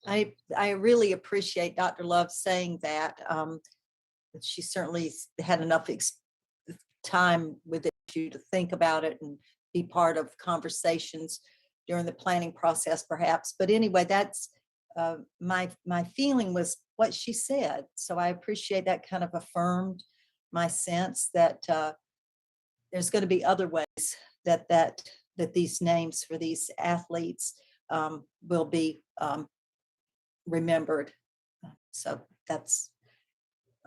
I really appreciate Dr. Love saying that. She certainly had enough time with the issue to think about it and be part of conversations during the planning process, perhaps. But anyway, that's my feeling was what she said. So I appreciate that kind of affirmed my sense that there's going to be other ways that these names for these athletes will be remembered. So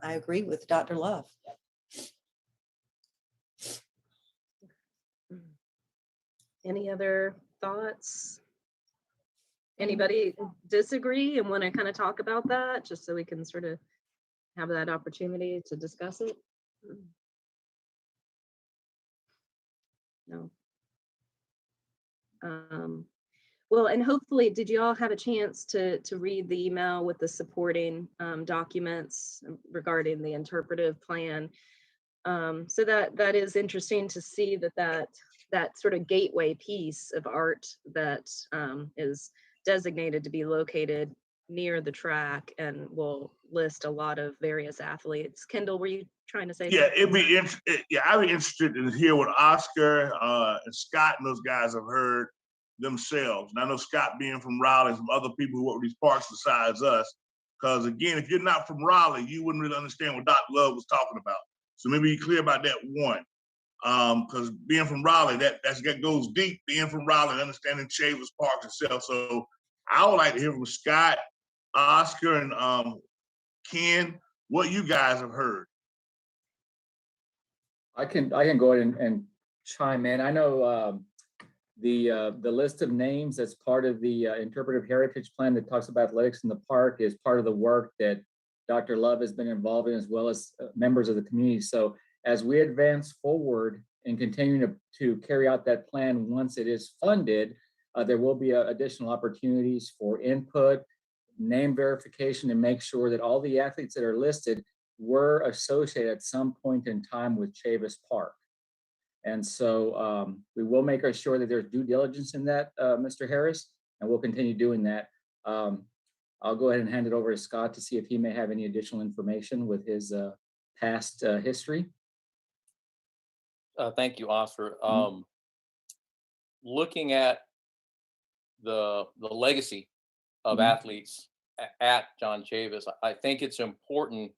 I agree with Dr. Love. Any other thoughts? Anybody disagree and want to kind of talk about that, just so we can sort of have that opportunity to discuss it? No. Well, and hopefully, did you all have a chance to read the email with the supporting documents regarding the interpretive plan? So that is interesting to see that sort of gateway piece of art that is designated to be located near the track and will list a lot of various athletes. Kendall, were you trying to say something? I'd be interested to hear what Oscar and Scott and those guys have heard themselves. And I know Scott being from Raleigh, some other people who work with these parks besides us, because again, if you're not from Raleigh, you wouldn't really understand what Dr. Love was talking about. So maybe you're clear about that one. Because being from Raleigh, that goes deep, being from Raleigh, understanding Chavis Park itself. So I would like to hear from Scott, Oscar, and Ken, what you guys have heard. I can go ahead and chime in. I know the list of names that's part of the interpretive heritage plan that talks about athletics in the park is part of the work that Dr. Love has been involved in, as well as members of the community. So as we advance forward and continue to carry out that plan, once it is funded, there will be additional opportunities for input, name verification, and make sure that all the athletes that are listed were associated at some point in time with Chavis Park. And so we will make sure that there's due diligence in that, Mr. Harris, and we'll continue doing that. I'll go ahead and hand it over to Scott to see if he may have any additional information with his past history. Thank you, Oscar. Looking at the legacy of athletes at John Chavis, I think it's important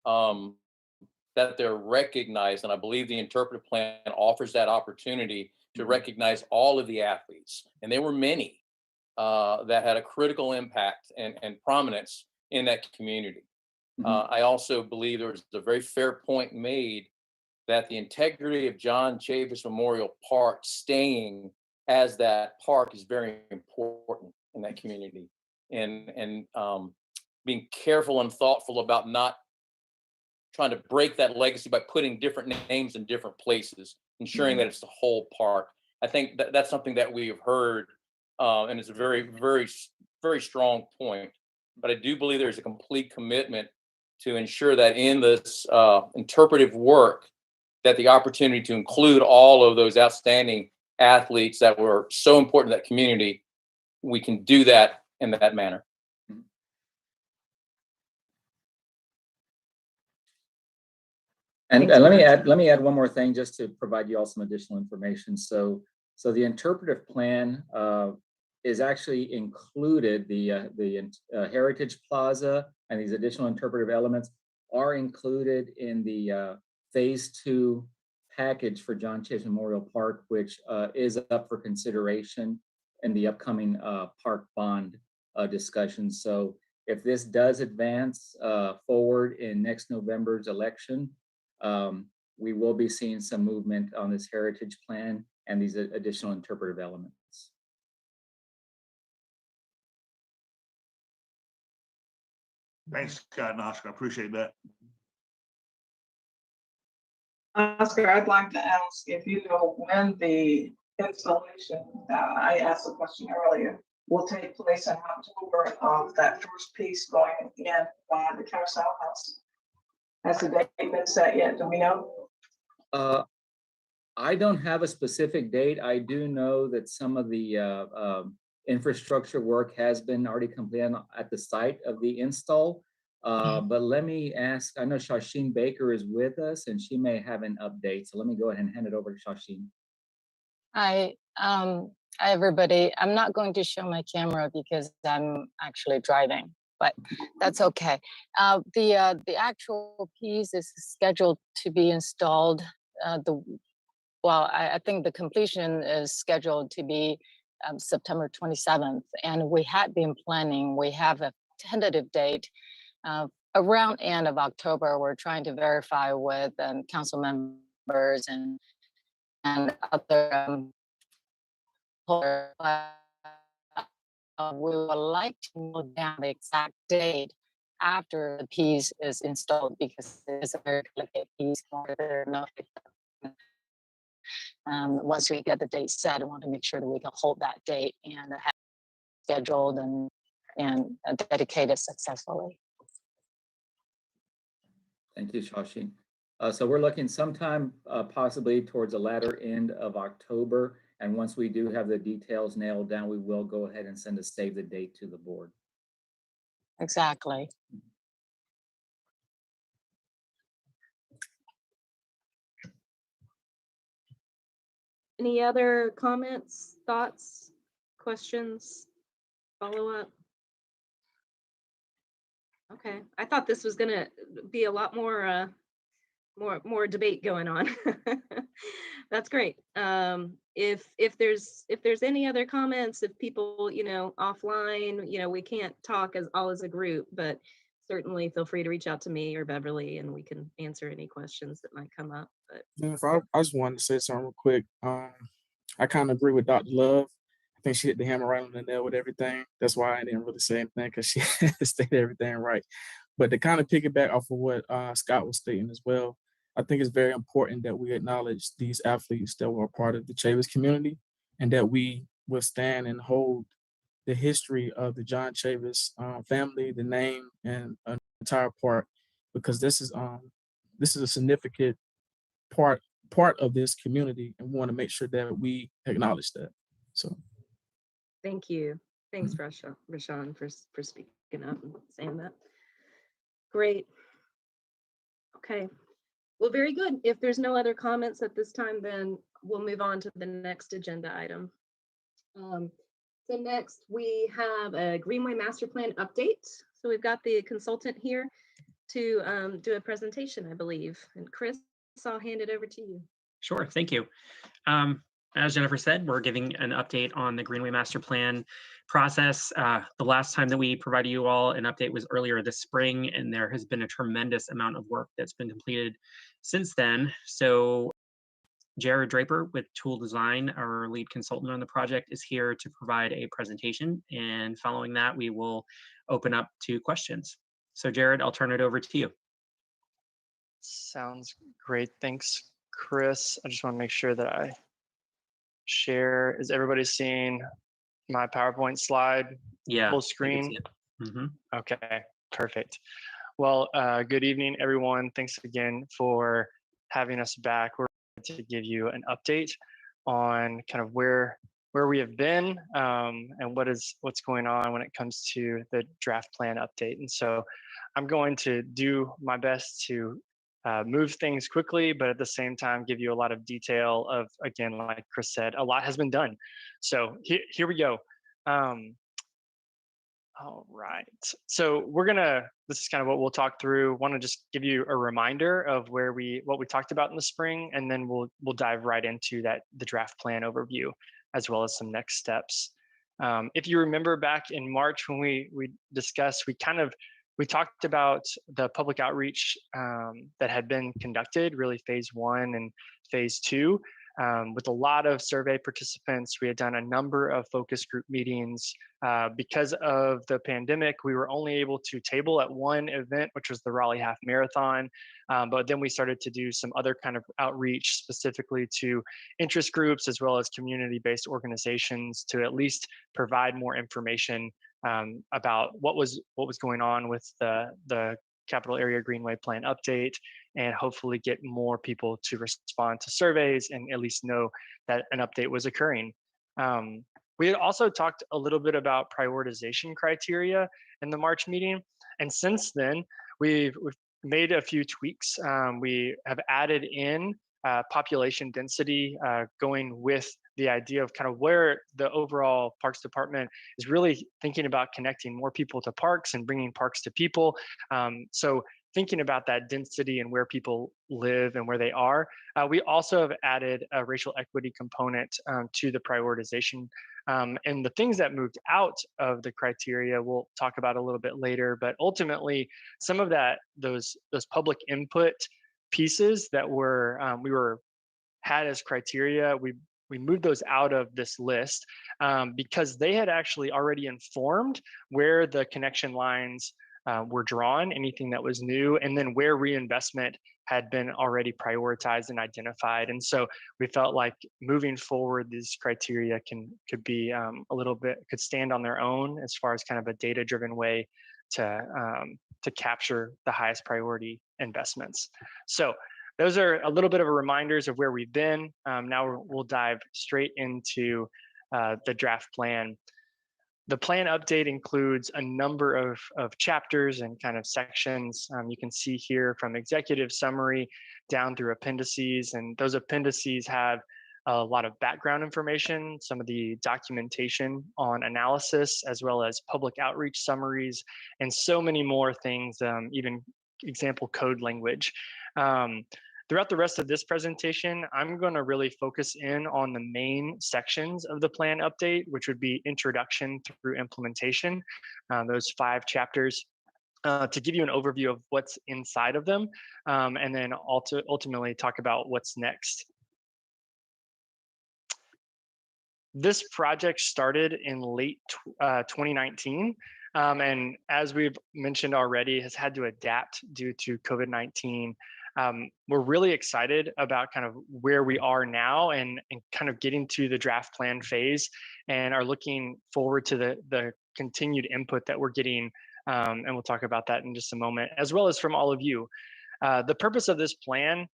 that they're recognized, and I believe the interpretive plan offers that opportunity to recognize all of the athletes, and there were many that had a critical impact and prominence in that community. I also believe there was a very fair point made that the integrity of John Chavis Memorial Park staying as that park is very important in that community, and being careful and thoughtful about not trying to break that legacy by putting different names in different places, ensuring that it's the whole park. I think that's something that we have heard, and it's a very, very, very strong point. But I do believe there's a complete commitment to ensure that in this interpretive work, that the opportunity to include all of those outstanding athletes that were so important to that community, we can do that in that manner. And let me add one more thing just to provide you all some additional information. So the interpretive plan is actually included. The Heritage Plaza and these additional interpretive elements are included in the Phase 2 package for John Chavis Memorial Park, which is up for consideration in the upcoming park bond discussion. So if this does advance forward in next November's election, we will be seeing some movement on this heritage plan and these additional interpretive elements. Thanks, Scott and Oscar. I appreciate that. Oscar, I'd like to ask if you know when the installation, I asked a question earlier, will take place in October of that first piece going in by the Carousel House. Has the date been set yet? Do we know? I don't have a specific date. I do know that some of the infrastructure work has been already completed at the site of the install. But let me ask, I know Shasheen Baker is with us and she may have an update. So let me go ahead and hand it over to Shasheen. Hi, everybody. I'm not going to show my camera because I'm actually driving, but that's okay. The actual piece is scheduled to be installed. I think the completion is scheduled to be September 27th, and we had been planning. We have a tentative date around end of October. We're trying to verify with council members and other we would like to know down the exact date after the piece is installed because it's a very delicate piece. Once we get the date set, I want to make sure that we can hold that date and have it scheduled and dedicated successfully. Thank you, Shasheen. So we're looking sometime possibly towards the latter end of October. And once we do have the details nailed down, we will go ahead and send a save the date to the board. Exactly. Any other comments, thoughts, questions, follow up? Okay, I thought this was gonna be a lot more more debate going on. That's great. If there's any other comments, if people, offline, we can't talk all as a group, but certainly feel free to reach out to me or Beverly and we can answer any questions that might come up. But Jennifer, I just wanted to say something real quick. I kind of agree with Dr. Love. I think she hit the hammer right on the nail with everything. That's why I didn't really say anything because she stated everything right. But to kind of piggyback off of what Scott was stating as well, I think it's very important that we acknowledge these athletes that were a part of the Chavis community and that we withstand and hold the history of the John Chavis family, the name, and an entire park, because this is a significant part of this community, and we want to make sure that we acknowledge that. So, thank you. Thanks, Rashawn, for speaking up and saying that. Great. Okay. Well, very good. If there's no other comments at this time, then we'll move on to the next agenda item. So next we have a Greenway Master Plan update. So we've got the consultant here to do a presentation, I believe. And Chris, I'll hand it over to you. Sure, thank you. As Jennifer said, we're giving an update on the Greenway Master Plan process. The last time that we provided you all an update was earlier this spring, and there has been a tremendous amount of work that's been completed since then. So Jared Draper with Tool Design, our lead consultant on the project, is here to provide a presentation. And following that, we will open up to questions. So Jared, I'll turn it over to you. Sounds great. Thanks, Chris. I just want to make sure that I share. Is everybody seeing my PowerPoint slide? Yeah. Full screen? Mm-hmm. Okay, perfect. Well, good evening, everyone. Thanks again for having us back. We're to give you an update on kind of where we have been and what's going on when it comes to the draft plan update. And so I'm going to do my best to move things quickly, but at the same time, give you a lot of detail of, again, like Chris said, a lot has been done. So here we go. All right. So this is kind of what we'll talk through. Want to just give you a reminder of what we talked about in the spring, and then we'll dive right into the draft plan overview, as well as some next steps. If you remember back in March when we discussed, we talked about the public outreach that had been conducted, really phase 1 and phase 2, with a lot of survey participants. We had done a number of focus group meetings. Because of the pandemic, we were only able to table at one event, which was the Raleigh Half Marathon. But then we started to do some other kind of outreach specifically to interest groups as well as community-based organizations to at least provide more information about what was going on with the Capital Area Greenway Plan update, and hopefully get more people to respond to surveys and at least know that an update was occurring. We had also talked a little bit about prioritization criteria in the March meeting. And since then, we've made a few tweaks. We have added in population density going with the idea of kind of where the overall Parks Department is really thinking about connecting more people to parks and bringing parks to people. So thinking about that density and where people live and where they are. We also have added a racial equity component to the prioritization. And the things that moved out of the criteria we'll talk about a little bit later, but ultimately some of those public input pieces that we had as criteria, we moved those out of this list because they had actually already informed where the connection lines were drawn, anything that was new, and then where reinvestment had been already prioritized and identified. And so we felt like moving forward, these criteria could be could stand on their own as far as kind of a data-driven way to capture the highest priority investments. So those are a little bit of a reminders of where we've been. Now we'll dive straight into the draft plan. The plan update includes a number of chapters and kind of sections. You can see here from executive summary down through appendices, and those appendices have a lot of background information, some of the documentation on analysis, as well as public outreach summaries, and so many more things, even example code language. Throughout the rest of this presentation, I'm going to really focus in on the main sections of the plan update, which would be introduction through implementation, those 5 chapters, to give you an overview of what's inside of them, and then ultimately talk about what's next. This project started in late 2019. And as we've mentioned already, has had to adapt due to COVID-19. We're really excited about kind of where we are now and kind of getting to the draft plan phase, and are looking forward to the continued input that we're getting. And we'll talk about that in just a moment, as well as from all of you. The purpose of this plan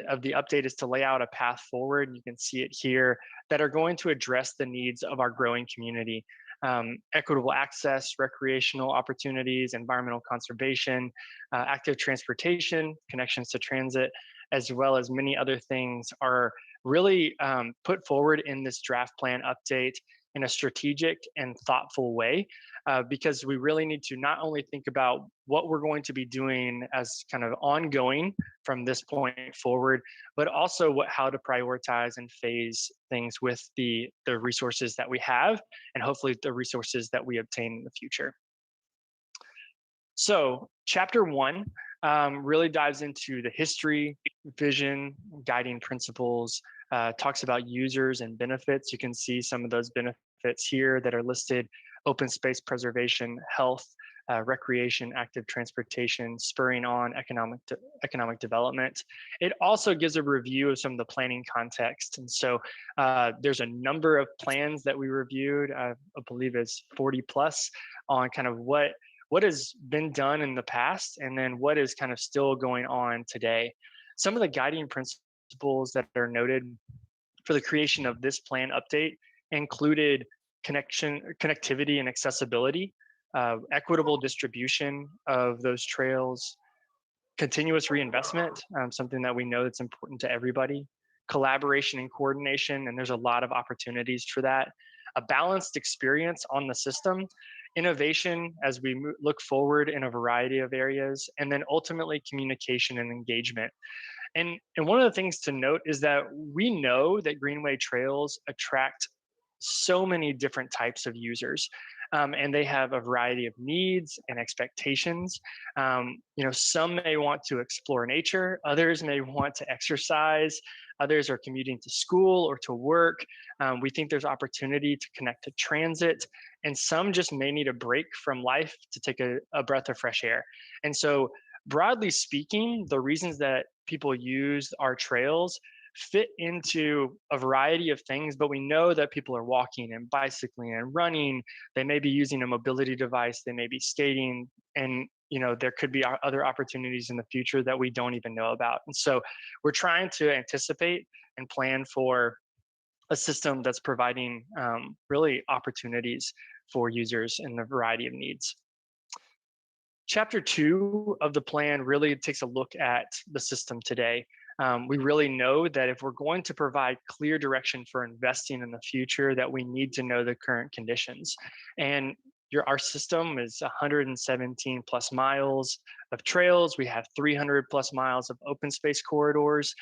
of the update is to lay out a path forward, and you can see it here, that are going to address the needs of our growing community. Equitable access, recreational opportunities, environmental conservation, active transportation, connections to transit, as well as many other things are really put forward in this draft plan update in a strategic and thoughtful way, because we really need to not only think about what we're going to be doing as kind of ongoing from this point forward, but also how to prioritize and phase things with the resources that we have, and hopefully the resources that we obtain in the future. So chapter 1 really dives into the history, vision, guiding principles, talks about users and benefits. You can see some of those benefits here that are listed: open space preservation, health, recreation, active transportation, spurring on economic development. It also gives a review of some of the planning context. And so there's a number of plans that we reviewed, I believe it's 40 plus, on kind of what has been done in the past, and then what is kind of still going on today. Some of the guiding principles that are noted for the creation of this plan update included connectivity and accessibility, equitable distribution of those trails, continuous reinvestment, something that we know that's important to everybody, collaboration and coordination, and there's a lot of opportunities for that, a balanced experience on the system, innovation as we look forward in a variety of areas, and then ultimately communication and engagement. And one of the things to note is that we know that Greenway trails attract so many different types of users, and they have a variety of needs and expectations. Some may want to explore nature, others may want to exercise, others are commuting to school or to work. We think there's opportunity to connect to transit, and some just may need a break from life to take a breath of fresh air. And so broadly speaking, the reasons that people use our trails fit into a variety of things, but we know that people are walking and bicycling and running. They may be using a mobility device, they may be skating, and there could be other opportunities in the future that we don't even know about. And so we're trying to anticipate and plan for a system that's providing really opportunities for users in a variety of needs. Chapter 2 of the plan really takes a look at the system today. We really know that if we're going to provide clear direction for investing in the future, that we need to know the current conditions. And our system is 117 plus miles of trails. We have 300 plus miles of open space corridors.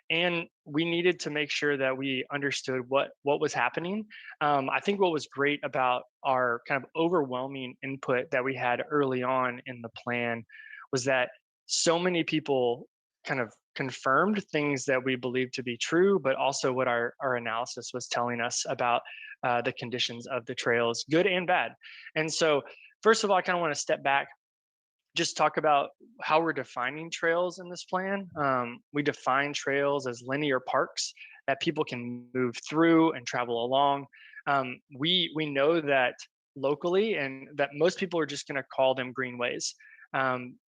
And we needed to make sure that we understood what was happening. I think what was great about our kind of overwhelming input that we had early on in the plan was that so many people kind of confirmed things that we believed to be true, but also what our analysis was telling us about the conditions of the trails, good and bad. And so, first of all, I kind of want to step back, just talk about how we're defining trails in this plan. We define trails as linear parks that people can move through and travel along. We know that locally, and that most people are just going to call them greenways.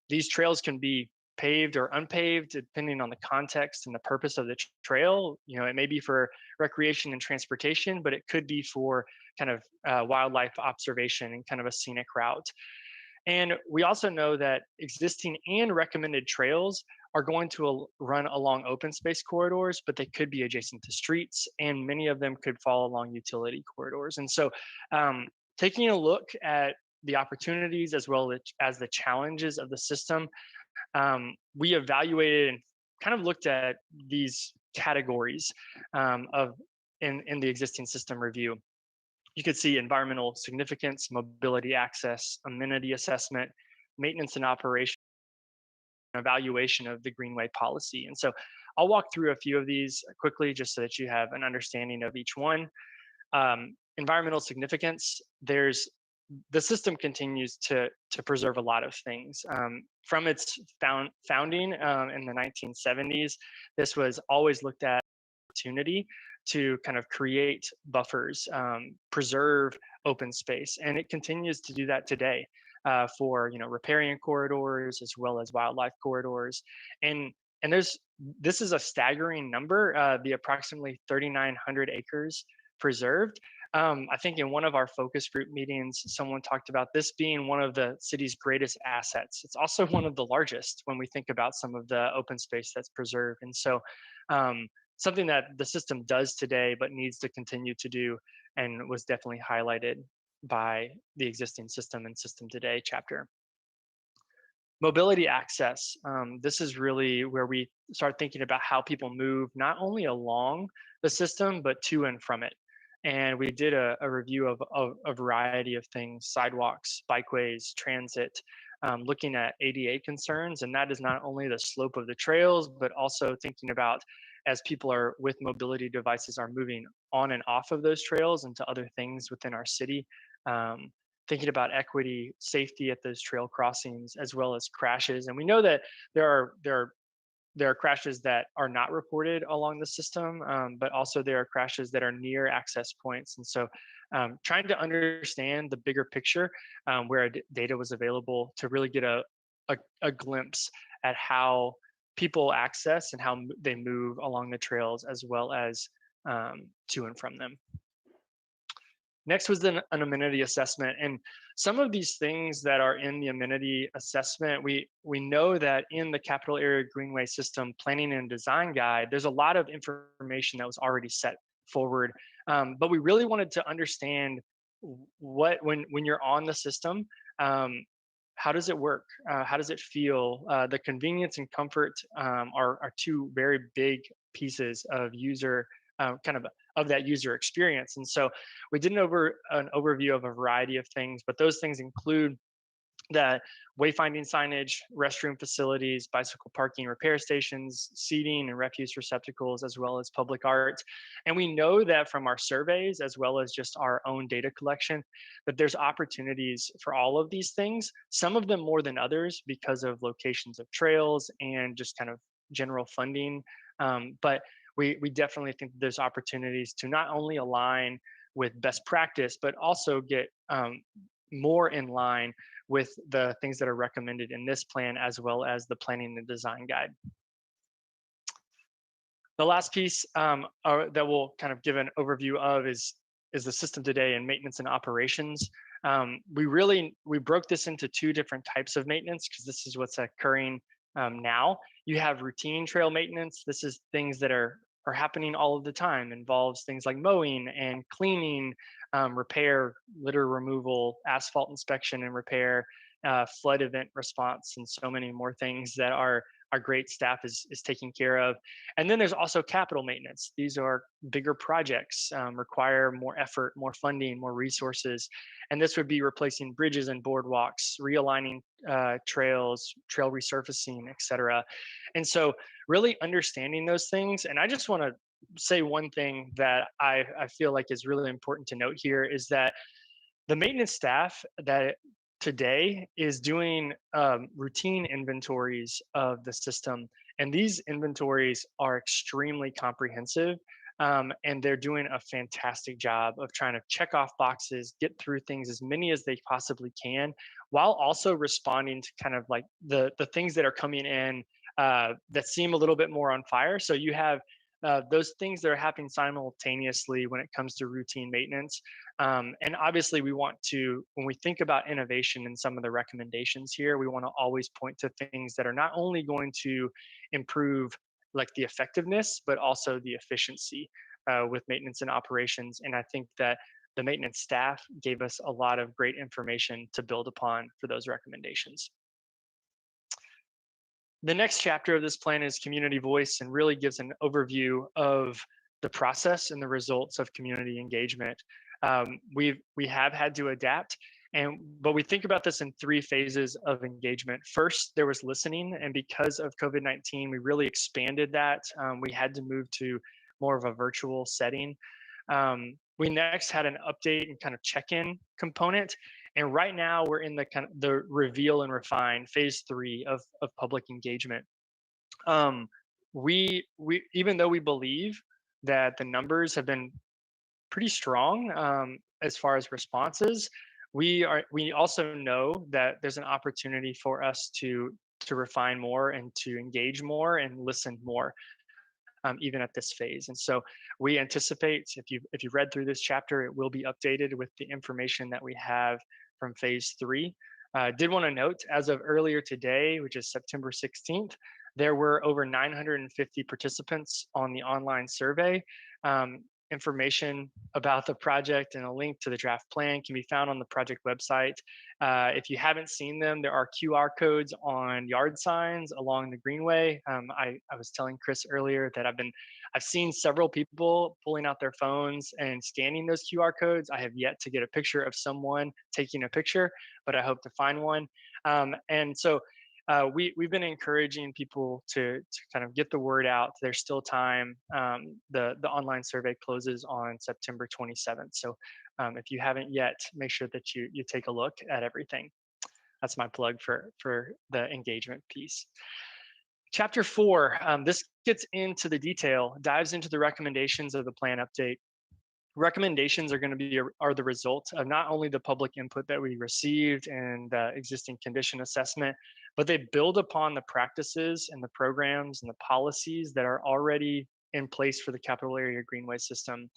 These trails can be paved or unpaved depending on the context and the purpose of the trail. You know, it may be for recreation and transportation, but it could be for kind of wildlife observation and kind of a scenic route. And we also know that existing and recommended trails are going to run along open space corridors, but they could be adjacent to streets, and many of them could fall along utility corridors. And so taking a look at the opportunities as well as the challenges of the system, we evaluated and kind of looked at these categories in the existing system review. You could see environmental significance, mobility access, amenity assessment, maintenance and operation, evaluation of the Greenway policy. And so I'll walk through a few of these quickly just so that you have an understanding of each one. Environmental significance, the system continues to preserve a lot of things. From its founding in the 1970s, this was always looked at opportunity to kind of create buffers, preserve open space, and it continues to do that today for riparian corridors as well as wildlife corridors. And this is a staggering number, the approximately 3,900 acres preserved. I think in one of our focus group meetings, someone talked about this being one of the city's greatest assets. It's also one of the largest when we think about some of the open space that's preserved. And so something that the system does today, but needs to continue to do, and was definitely highlighted by the existing system and system today chapter. Mobility access. This is really where we start thinking about how people move not only along the system, but to and from it. And we did a review of a variety of things: sidewalks, bikeways, transit, looking at ADA concerns. And that is not only the slope of the trails, but also thinking about as people are with mobility devices are moving on and off of those trails into other things within our city, thinking about equity, safety at those trail crossings, as well as crashes. And we know that there are crashes that are not reported along the system, but also there are crashes that are near access points. And so trying to understand the bigger picture where data was available to really get a glimpse at how people access and how they move along the trails, as well as to and from them. Next was an amenity assessment. And some of these things that are in the amenity assessment, we know that in the Capital Area Greenway System Planning and Design Guide, there's a lot of information that was already set forward. But we really wanted to understand when you're on the system, how does it work? How does it feel? The convenience and comfort are two very big pieces of user of that user experience. And so we did an overview of a variety of things, but those things include the wayfinding signage, restroom facilities, bicycle parking, repair stations, seating and refuse receptacles, as well as public art. And we know that from our surveys, as well as just our own data collection, that there's opportunities for all of these things, some of them more than others because of locations of trails and just kind of general funding. But we definitely think that there's opportunities to not only align with best practice, but also get more in line with the things that are recommended in this plan, as well as the planning and design guide. The last piece that we'll kind of give an overview of is the system today and maintenance and operations. We broke this into two different types of maintenance because this is what's occurring now. You have routine trail maintenance. This is things that are happening all of the time, involves things like mowing and cleaning, repair, litter removal, asphalt inspection and repair, flood event response, and so many more things that our great staff is taking care of. And then there's also capital maintenance. These are bigger projects, require more effort, more funding, more resources. And this would be replacing bridges and boardwalks, realigning trails, trail resurfacing, et cetera. And so really understanding those things. And I just want to say one thing that I feel like is really important to note here is that the maintenance staff that today is doing routine inventories of the system. And these inventories are extremely comprehensive. And they're doing a fantastic job of trying to check off boxes, get through things, as many as they possibly can, while also responding to kind of like the things that are coming in that seem a little bit more on fire. So you have those things that are happening simultaneously when it comes to routine maintenance. And obviously we want to, when we think about innovation and some of the recommendations here, we want to always point to things that are not only going to improve like the effectiveness, but also the efficiency with maintenance and operations. And I think that the maintenance staff gave us a lot of great information to build upon for those recommendations. The next chapter of this plan is community voice and really gives an overview of the process and the results of community engagement. We have had to adapt, but we think about this in three phases of engagement. First, there was listening, and because of COVID-19, we really expanded that. We had to move to more of a virtual setting. We next had an update and kind of check-in component. And right now we're in the kind of the reveal and refine phase 3 of public engagement. We even though we believe that the numbers have been pretty strong as far as responses, we also know that there's an opportunity for us to refine more and to engage more and listen more. Even at this phase. And so we anticipate, if you've read through this chapter, it will be updated with the information that we have from phase 3. Did want to note, as of earlier today, which is September 16th, there were over 950 participants on the online survey. Information about the project and a link to the draft plan can be found on the project website. If you haven't seen them, there are QR codes on yard signs along the Greenway. I was telling Chris earlier that I've seen several people pulling out their phones and scanning those QR codes. I have yet to get a picture of someone taking a picture, but I hope to find one. And so we've been encouraging people to kind of get the word out. There's still time. The online survey closes on September 27th. So if you haven't yet, make sure that you take a look at everything. That's my plug for the engagement piece. Chapter 4, this gets into the detail, dives into the recommendations of the plan update. Recommendations are going to are the result of not only the public input that we received and the existing condition assessment, but they build upon the practices and the programs and the policies that are already in place for the capital area greenway system.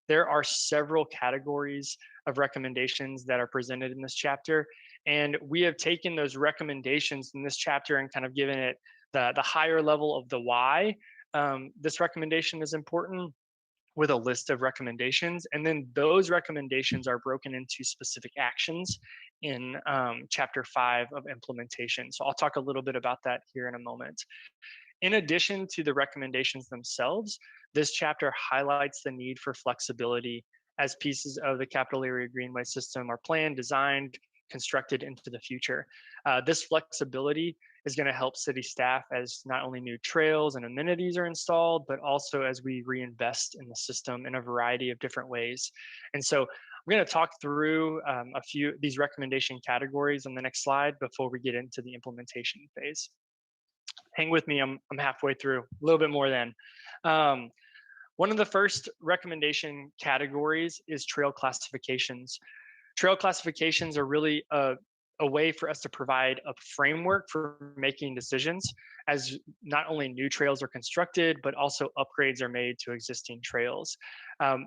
There are several categories of recommendations that are presented in this chapter, and we have taken those recommendations in this chapter and kind of given it the higher level of the why this recommendation is important, with a list of recommendations. And then those recommendations are broken into specific actions in chapter 5 of implementation. So I'll talk a little bit about that here in a moment. In addition to the recommendations themselves, this chapter highlights the need for flexibility as pieces of the capital area greenway system are planned, designed, constructed into the future. This flexibility is going to help city staff as not only new trails and amenities are installed, but also as we reinvest in the system in a variety of different ways. And so I'm going to talk through a few of these recommendation categories on the next slide before we get into the implementation phase. Hang with me, I'm halfway through, a little bit more than. One of the first recommendation categories is trail classifications. Trail classifications are really a way for us to provide a framework for making decisions as not only new trails are constructed, but also upgrades are made to existing trails.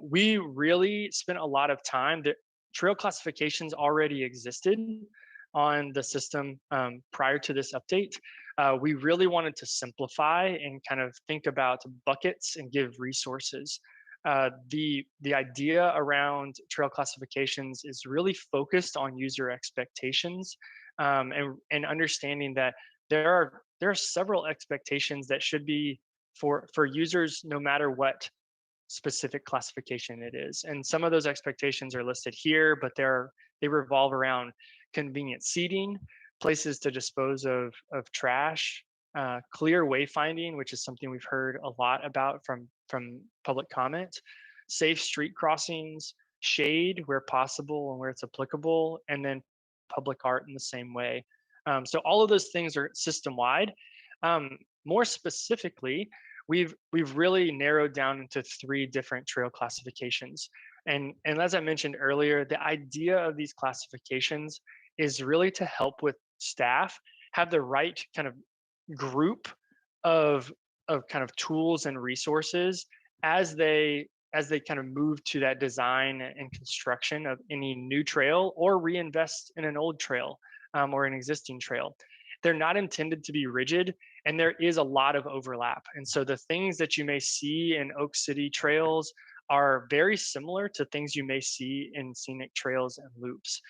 We really spent a lot of time. The trail classifications already existed on the system prior to this update. We really wanted to simplify and kind of think about buckets and give resources. The idea around trail classifications is really focused on user expectations, and understanding that there are several expectations that should be for users no matter what specific classification it is. And some of those expectations are listed here, but they revolve around convenient seating, places to dispose of trash, clear wayfinding, which is something we've heard a lot about from public comment, safe street crossings, shade where possible and where it's applicable, and then public art in the same way. So all of those things are system-wide. More specifically, we've really narrowed down into 3 different trail classifications. And as I mentioned earlier, the idea of these classifications is really to help with staff have the right kind of group of kind of tools and resources as they kind of move to that design and construction of any new trail or reinvest in an old trail or an existing trail. They're not intended to be rigid, and there is a lot of overlap. And so the things that you may see in Oak City trails are very similar to things you may see in scenic trails and loops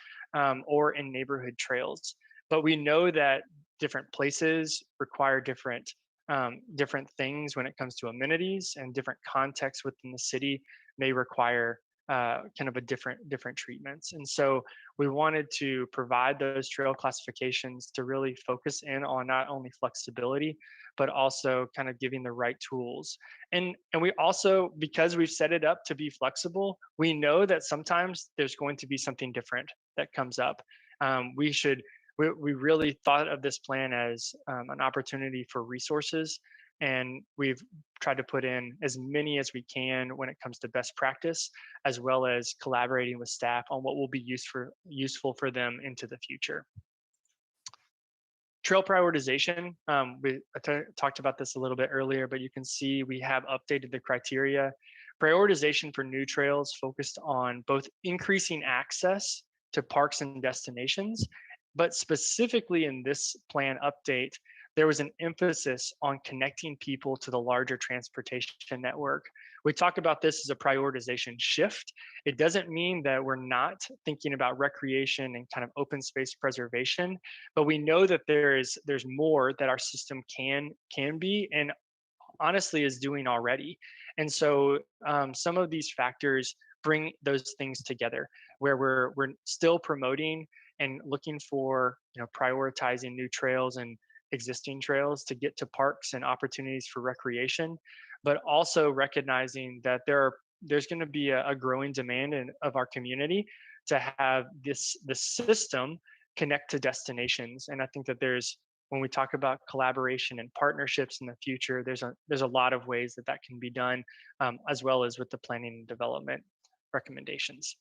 or in neighborhood trails. But we know that different places require different things when it comes to amenities, and different contexts within the city may require kind of a different treatments. And so we wanted to provide those trail classifications to really focus in on not only flexibility, but also kind of giving the right tools. And we also, because we've set it up to be flexible, we know that sometimes there's going to be something different that comes up. We really thought of this plan as an opportunity for resources, and we've tried to put in as many as we can when it comes to best practice, as well as collaborating with staff on what will be useful for them into the future. Trail prioritization, we talked about this a little bit earlier, but you can see we have updated the criteria. Prioritization for new trails focused on both increasing access to parks and destinations, but specifically in this plan update, there was an emphasis on connecting people to the larger transportation network. We talk about this as a prioritization shift. It doesn't mean that we're not thinking about recreation and kind of open space preservation, but we know that there's more that our system can be, and honestly is doing already. And so some of these factors bring those things together, where we're still promoting and looking for, prioritizing new trails and existing trails to get to parks and opportunities for recreation, but also recognizing that there's going to be a growing demand of our community to have this system connect to destinations. And I think that when we talk about collaboration and partnerships in the future, there's a lot of ways that can be done, as well as with the planning and development recommendations.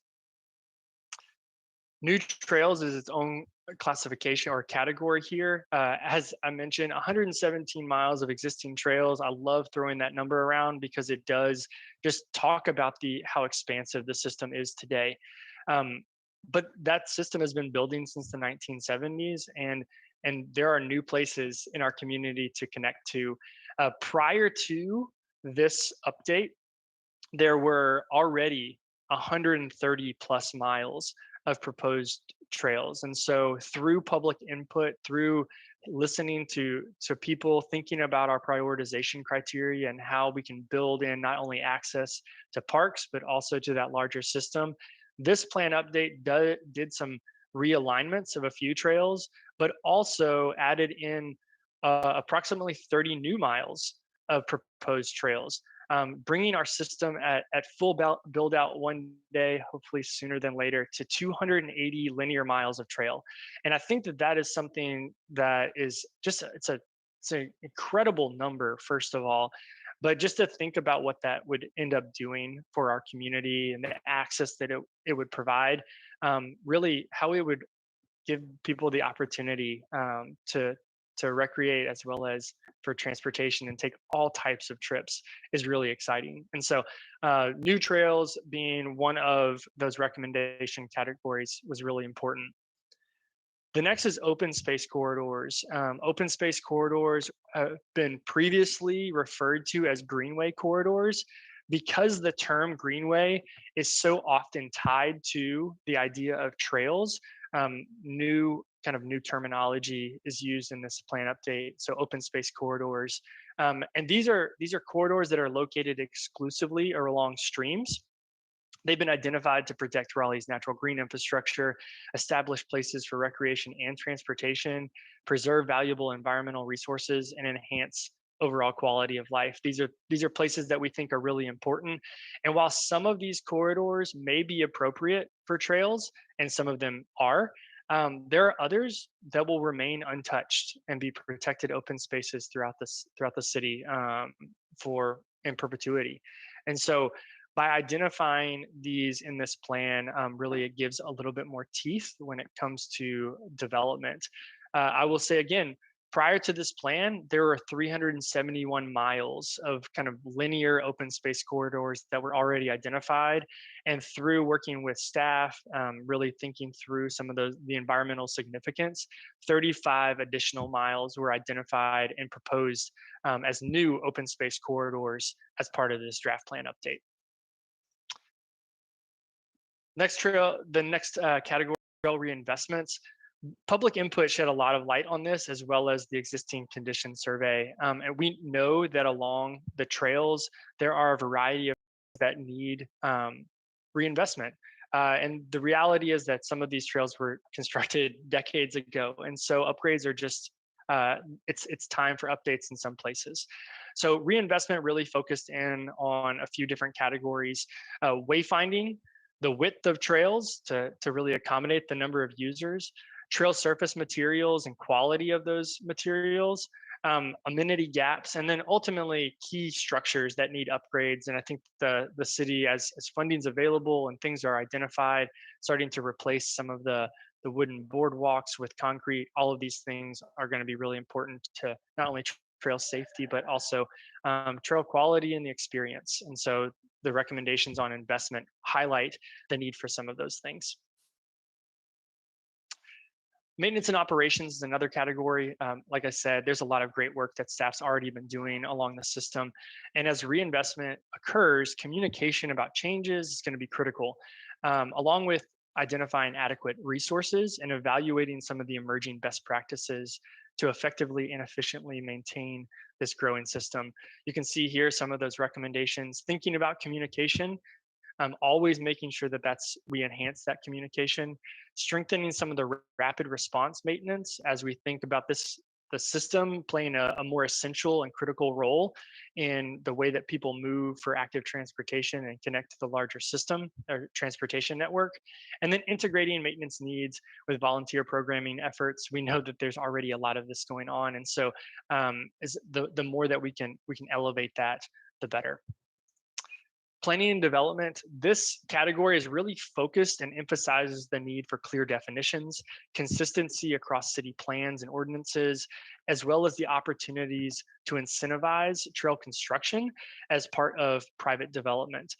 New trails is its own classification or category here. As I mentioned, 117 miles of existing trails. I love throwing that number around because it does just talk about how expansive the system is today. But that system has been building since the 1970s, and there are new places in our community to connect to. Prior to this update, there were already 130 plus miles of proposed trails. And so through public input, through listening to people thinking about our prioritization criteria and how we can build in not only access to parks, but also to that larger system, this plan update did some realignments of a few trails, but also added in approximately 30 new miles of proposed trails. Bringing our system at full build out one day, hopefully sooner than later, to 280 linear miles of trail. And I think that is something that is just, it's an incredible number, first of all, but just to think about what that would end up doing for our community and the access that it would provide, really how it would give people the opportunity to recreate as well as for transportation and take all types of trips is really exciting. And so new trails being one of those recommendation categories was really important. The next is open space corridors. Open space corridors have been previously referred to as Greenway corridors because the term Greenway is so often tied to the idea of trails. New terminology is used in this plan update. So open space corridors, and these are corridors that are located exclusively or along streams. They've been identified to protect Raleigh's natural green infrastructure, establish places for recreation and transportation, preserve valuable environmental resources, and enhance overall quality of life. These are places that we think are really important. And while some of these corridors may be appropriate for trails, and some of them are, there are others that will remain untouched and be protected open spaces throughout the city in perpetuity. And so by identifying these in this plan, really it gives a little bit more teeth when it comes to development. I will say again, prior to this plan, there were 371 miles of kind of linear open space corridors that were already identified. And through working with staff, really thinking through some of the environmental significance, 35 additional miles were identified and proposed as new open space corridors as part of this draft plan update. The next category, trail reinvestments. Public input shed a lot of light on this, as well as the existing condition survey. And we know that along the trails, there are a variety of that need reinvestment. And the reality is that some of these trails were constructed decades ago. And so upgrades are just, it's time for updates in some places. So reinvestment really focused in on a few different categories. Wayfinding, the width of trails to really accommodate the number of users, trail surface materials and quality of those materials, amenity gaps, and then ultimately key structures that need upgrades. And I think the city, as funding's available and things are identified, starting to replace some of the wooden boardwalks with concrete, all of these things are going to be really important to not only trail safety, but also trail quality and the experience. And so the recommendations on investment highlight the need for some of those things. Maintenance and operations is another category. Like I said, there's a lot of great work that staff's already been doing along the system. And as reinvestment occurs, communication about changes is going to be critical, along with identifying adequate resources and evaluating some of the emerging best practices to effectively and efficiently maintain this growing system. You can see here some of those recommendations, thinking about communication, always making sure that we enhance that communication, strengthening some of the rapid response maintenance as we think about the system playing a more essential and critical role in the way that people move for active transportation and connect to the larger system or transportation network. And then integrating maintenance needs with volunteer programming efforts. We know that there's already a lot of this going on. And so the more that we can elevate that, the better. Planning and development, this category is really focused and emphasizes the need for clear definitions, consistency across city plans and ordinances, as well as the opportunities to incentivize trail construction as part of private development.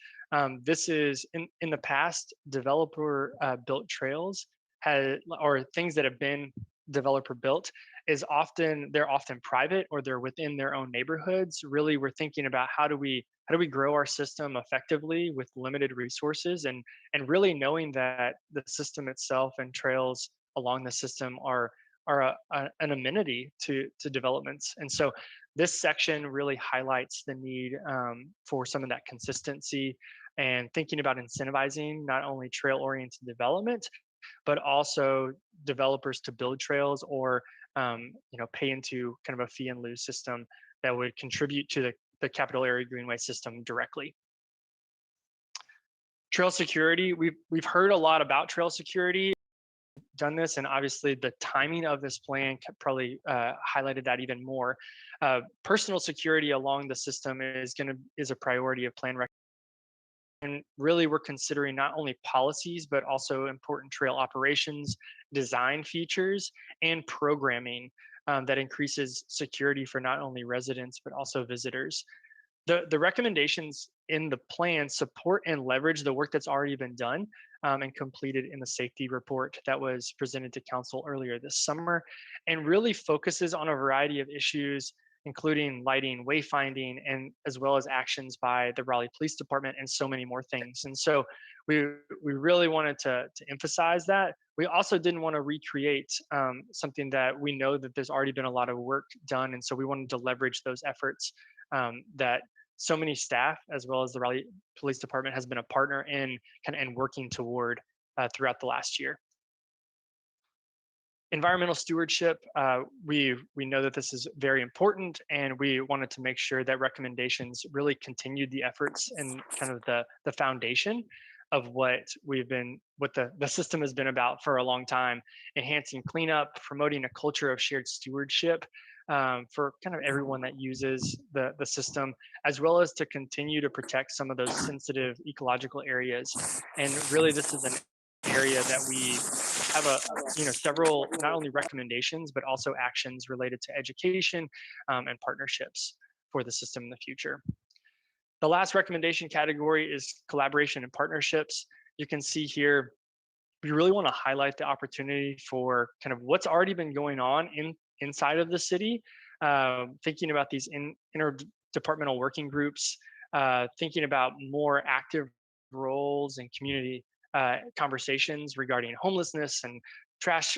This is, in the past, developer built trails or things that have been developer built they're often private or they're within their own neighborhoods. Really, we're thinking about how do we grow our system effectively with limited resources, and really knowing that the system itself and trails along the system are an amenity to developments. And so this section really highlights the need for some of that consistency and thinking about incentivizing not only trail-oriented development, but also developers to build trails or pay into kind of a fee and lieu system that would contribute to the capital area greenway system directly. Trail security, we've heard a lot about trail security, done this, and obviously the timing of this plan probably highlighted that even more. Personal security along the system is a priority of plan really we're considering not only policies, but also important trail operations, design features, and programming that increases security for not only residents, but also visitors. The recommendations in the plan support and leverage the work that's already been done and completed in the safety report that was presented to council earlier this summer, and really focuses on a variety of issues, including lighting, wayfinding, and as well as actions by the Raleigh Police Department and so many more things. And so we really wanted to emphasize that. We also didn't want to recreate something that we know that there's already been a lot of work done. And so we wanted to leverage those efforts that so many staff, as well as the Raleigh Police Department, has been a partner in and working toward throughout the last year. Environmental stewardship, we know that this is very important, and we wanted to make sure that recommendations really continued the efforts and kind of the foundation of what the system has been about for a long time, enhancing cleanup, promoting a culture of shared stewardship for kind of everyone that uses the system, as well as to continue to protect some of those sensitive ecological areas. And really, this is an area that we have several not only recommendations but also actions related to education and partnerships for the system in the future. The last recommendation category is collaboration and partnerships. You can see here we really want to highlight the opportunity for kind of what's already been going on inside of the city, thinking about these interdepartmental working groups, thinking about more active roles in community conversations regarding homelessness and trash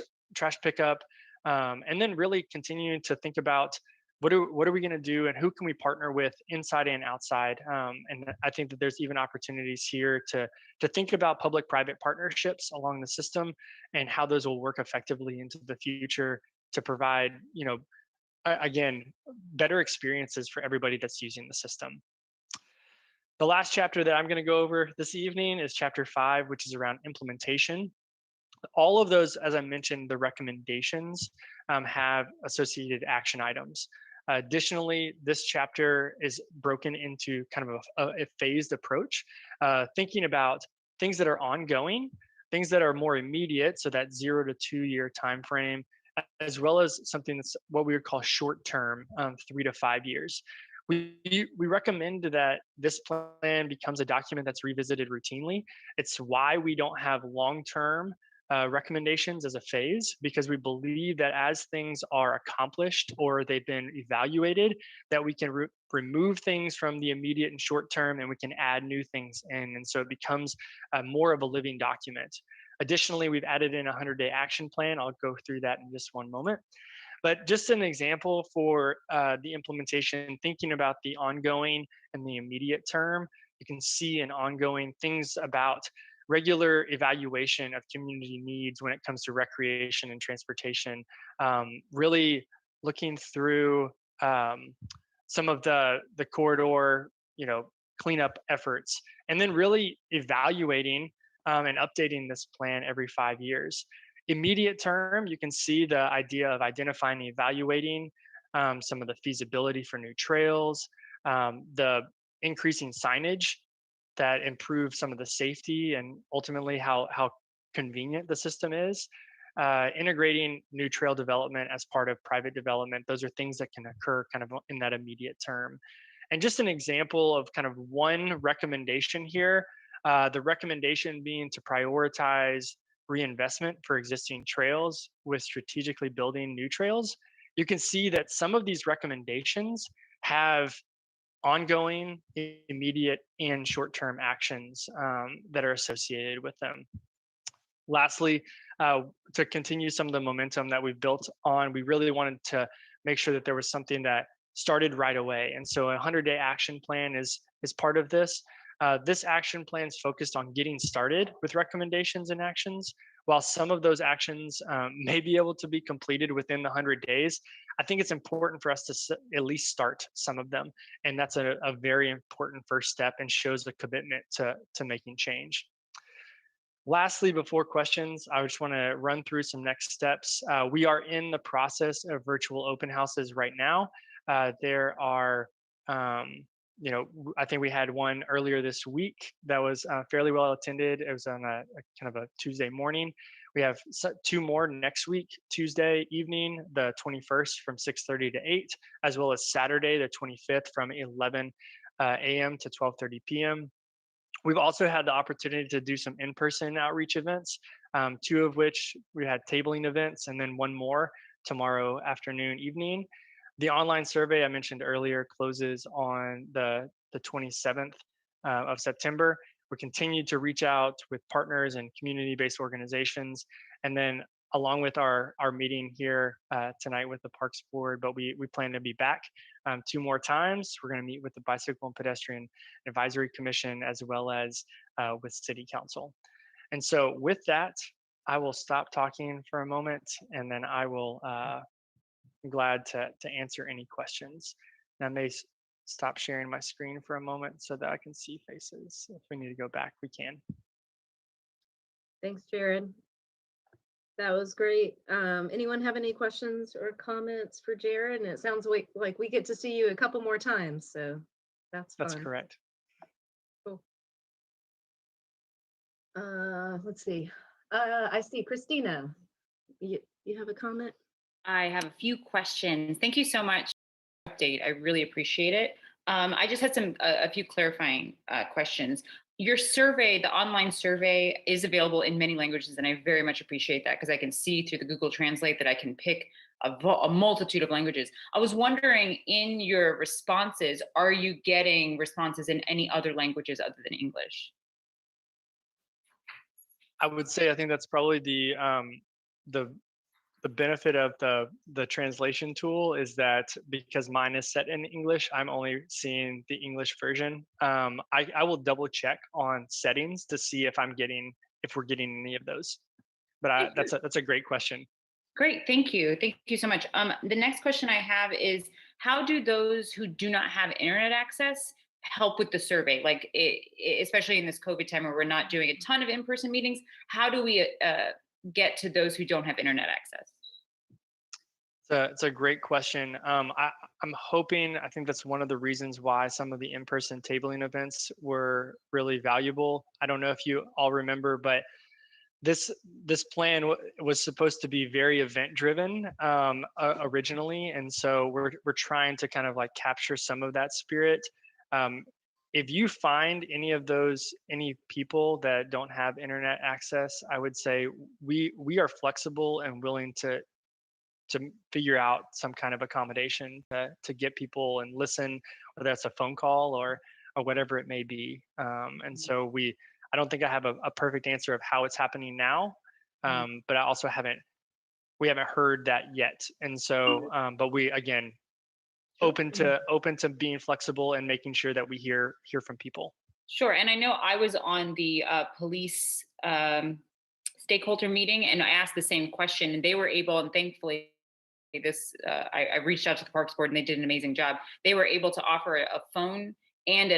pickup, and then really continuing to think about what are we going to do and who can we partner with inside and outside. And I think that there's even opportunities here to think about public-private partnerships along the system and how those will work effectively into the future to provide, again, better experiences for everybody that's using the system. The last chapter that I'm going to go over this evening is chapter 5, which is around implementation. All of those, as I mentioned, the recommendations have associated action items. Additionally, this chapter is broken into kind of a phased approach, thinking about things that are ongoing, things that are more immediate, so that 0 to 2 year time frame, as well as something that's what we would call short term, 3 to 5 years. We recommend that this plan becomes a document that's revisited routinely. It's why we don't have long-term recommendations as a phase, because we believe that as things are accomplished or they've been evaluated, that we can remove things from the immediate and short term, and we can add new things in. And so it becomes more of a living document. Additionally, we've added in a 100-day action plan. I'll go through that in just one moment. But just an example for the implementation, thinking about the ongoing and the immediate term, you can see in ongoing things about regular evaluation of community needs when it comes to recreation and transportation, really looking through some of the corridor, cleanup efforts, and then really evaluating and updating this plan every 5 years. Immediate term, you can see the idea of identifying and evaluating some of the feasibility for new trails, the increasing signage that improves some of the safety and ultimately how convenient the system is, integrating new trail development as part of private development. Those are things that can occur kind of in that immediate term. And just an example of kind of one recommendation here, the recommendation being to prioritize reinvestment for existing trails with strategically building new trails. You can see that some of these recommendations have ongoing, immediate, and short-term actions that are associated with them. Lastly, to continue some of the momentum that we've built on, we really wanted to make sure that there was something that started right away. And so a 100-day action plan is part of this. This action plan is focused on getting started with recommendations and actions. While some of those actions may be able to be completed within the 100 days, I think it's important for us to at least start some of them. And that's a very important first step and shows a commitment to making change. Lastly, before questions, I just want to run through some next steps. We are in the process of virtual open houses right now. There are I think we had one earlier this week that was fairly well attended. It was on a kind of a Tuesday morning. We have two more next week, Tuesday evening, the 21st from 6:30 to 8, as well as Saturday, the 25th from 11 a.m. to 12:30 p.m. We've also had the opportunity to do some in-person outreach events, two of which we had tabling events, and then one more tomorrow afternoon, evening. The online survey I mentioned earlier closes on the 27th of September. We continue to reach out with partners and community-based organizations. And then along with our meeting here tonight with the Parks Board, but we plan to be back 2 more times. We're going to meet with the Bicycle and Pedestrian Advisory Commission as well as with City Council. And so with that, I will stop talking for a moment, and then I will I'm glad to answer any questions. And I may stop sharing my screen for a moment so that I can see faces. If we need to go back, we can. Thanks, Jared. That was great. Anyone have any questions or comments for Jared? And it sounds like we get to see you a couple more times, so that's fun. Correct. Cool. Let's see. I see Christina. You have a comment? I have a few questions. Thank you so much for the update. I really appreciate it. I just had a few clarifying questions. Your survey, the online survey, is available in many languages, and I very much appreciate that because I can see through the Google Translate that I can pick a multitude of languages. I was wondering, in your responses, are you getting responses in any other languages other than English? I would say I think that's probably the benefit of the translation tool is that because mine is set in English, I'm only seeing the English version. I will double check on settings to see if we're getting any of those. But that's a great question. Great, thank you. Thank you so much. The next question I have is, how do those who do not have internet access help with the survey? Like, especially in this COVID time where we're not doing a ton of in-person meetings, how do we get to those who don't have internet access? It's a great question. I'm hoping, I think that's one of the reasons why some of the in-person tabling events were really valuable. I don't know if you all remember, but this plan was supposed to be very event driven originally. And so we're trying to kind of like capture some of that spirit. If you find any people that don't have internet access, I would say we are flexible and willing to figure out some kind of accommodation to get people and listen, whether that's a phone call or whatever it may be. And so I don't think I have a perfect answer of how it's happening now, but I also we haven't heard that yet. And so, but we, again, open to being flexible and making sure that we hear from people. Sure. And I know I was on the police stakeholder meeting, and I asked the same question, and they were able, and thankfully I reached out to the Parks Board and they did an amazing job. They were able to offer a phone and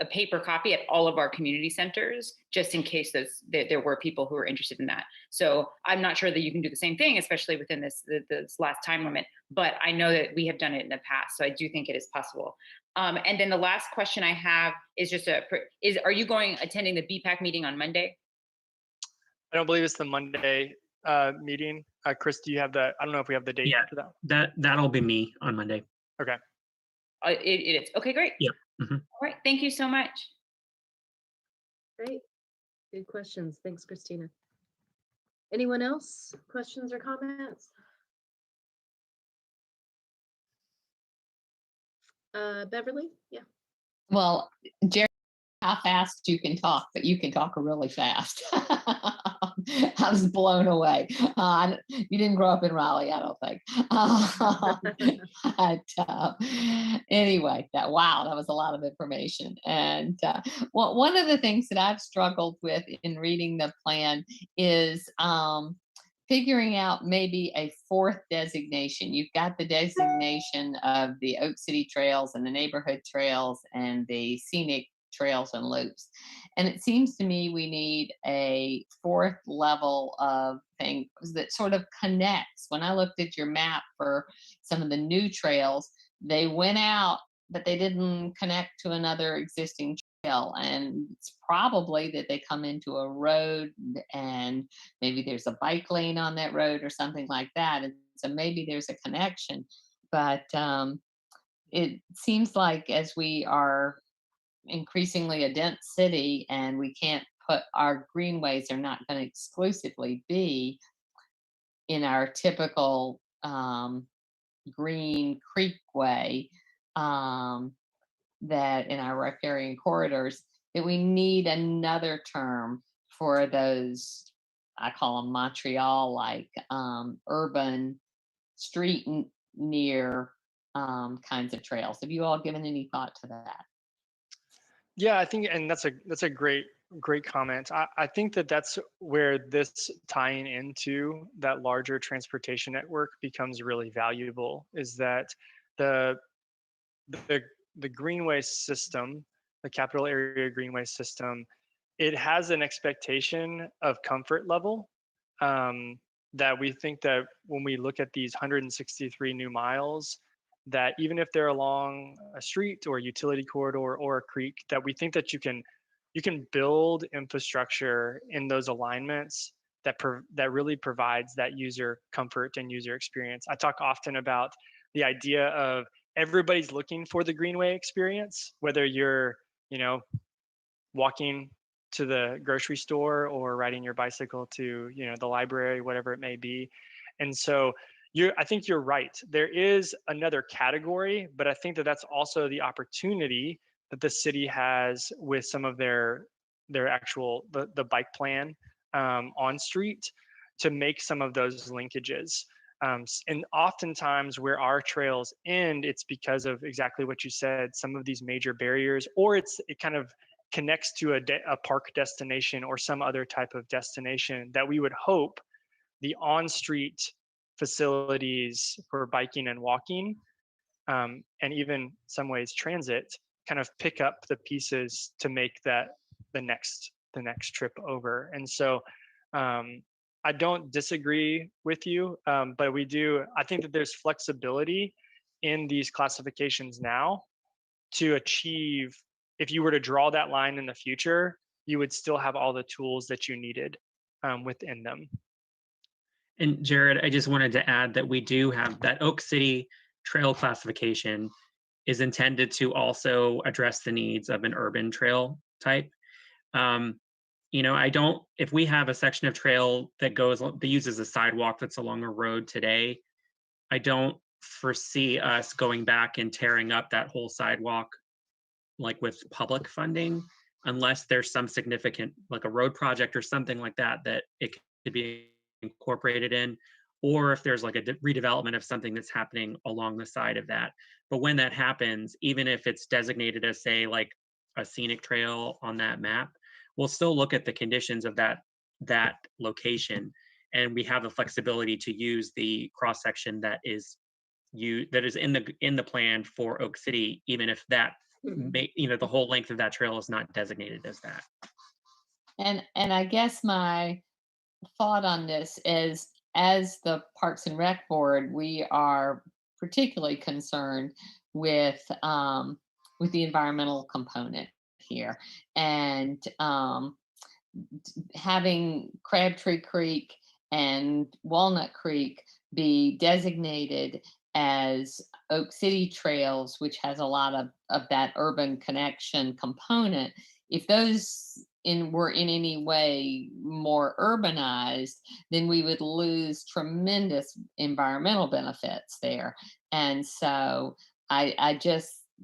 a paper copy at all of our community centers, just in case there were people who were interested in that. So I'm not sure that you can do the same thing, especially within this last time limit, but I know that we have done it in the past. So I do think it is possible. And then the last question I have is are you attending the BPAC meeting on Monday? I don't believe it's the Monday meeting. Chris, do you have that? I don't know if we have the date for that. That'll be me on Monday. Okay. It is. Okay, great. Yep. Mm-hmm. All right. Thank you so much. Great. Good questions. Thanks, Christina. Anyone else? Questions or comments? Beverly? Yeah. Well, Jerry, how fast you can talk, but you can talk really fast. I was blown away. You didn't grow up in Raleigh, I don't think. Anyway, that was a lot of information. And one of the things that I've struggled with in reading the plan is figuring out maybe a fourth designation. You've got the designation of the Oak City trails and the neighborhood trails and the scenic trails and loops. And it seems to me we need a fourth level of thing that sort of connects. When I looked at your map for some of the new trails, they went out but they didn't connect to another existing trail. And it's probably that they come into a road and maybe there's a bike lane on that road or something like that. And so maybe there's a connection. But it seems like as we are increasingly a dense city and we can't put our greenways are not going to exclusively be in our typical green creek way, that in our riparian corridors, that we need another term for those, I call them Montreal like urban street near kinds of trails. Have you all given any thought to that? Yeah, I think, and that's a great comment. I think that that's where this tying into that larger transportation network becomes really valuable, is that the Greenway system, the capital area Greenway system, it has an expectation of comfort level that we think that when we look at these 163 new miles, that even if they're along a street or a utility corridor or a creek, that we think that you can build infrastructure in those alignments that really provides that user comfort and user experience. I talk often about the idea of everybody's looking for the Greenway experience, whether you're, walking to the grocery store or riding your bicycle to, the library, whatever it may be. And so I think you're right. There is another category, but I think that that's also the opportunity that the city has with some of their actual the bike plan on street to make some of those linkages. And oftentimes where our trails end, it's because of exactly what you said, some of these major barriers, or it kind of connects to a park destination or some other type of destination that we would hope the on-street facilities for biking and walking, and even some ways transit, kind of pick up the pieces to make that the next trip over. And so I don't disagree with you, but I think that there's flexibility in these classifications now to achieve, if you were to draw that line in the future, you would still have all the tools that you needed within them. And Jared, I just wanted to add that we do have that Oak City trail classification is intended to also address the needs of an urban trail type. If we have a section of trail that uses a sidewalk that's along a road today, I don't foresee us going back and tearing up that whole sidewalk like with public funding, unless there's some significant, like a road project or something like that it could be incorporated in, or if there's like a redevelopment of something that's happening along the side of that. But when that happens, even if it's designated as, say, like a scenic trail on that map, we'll still look at the conditions of that location, and we have the flexibility to use the cross section that is in the plan for Oak City, even if that the whole length of that trail is not designated as that. And I guess my thought on this is, as the Parks and Rec Board, we are particularly concerned with the environmental component here, and having Crabtree Creek and Walnut Creek be designated as Oak City trails, which has a lot of that urban connection component. If those were in any way more urbanized, then we would lose tremendous environmental benefits there. And so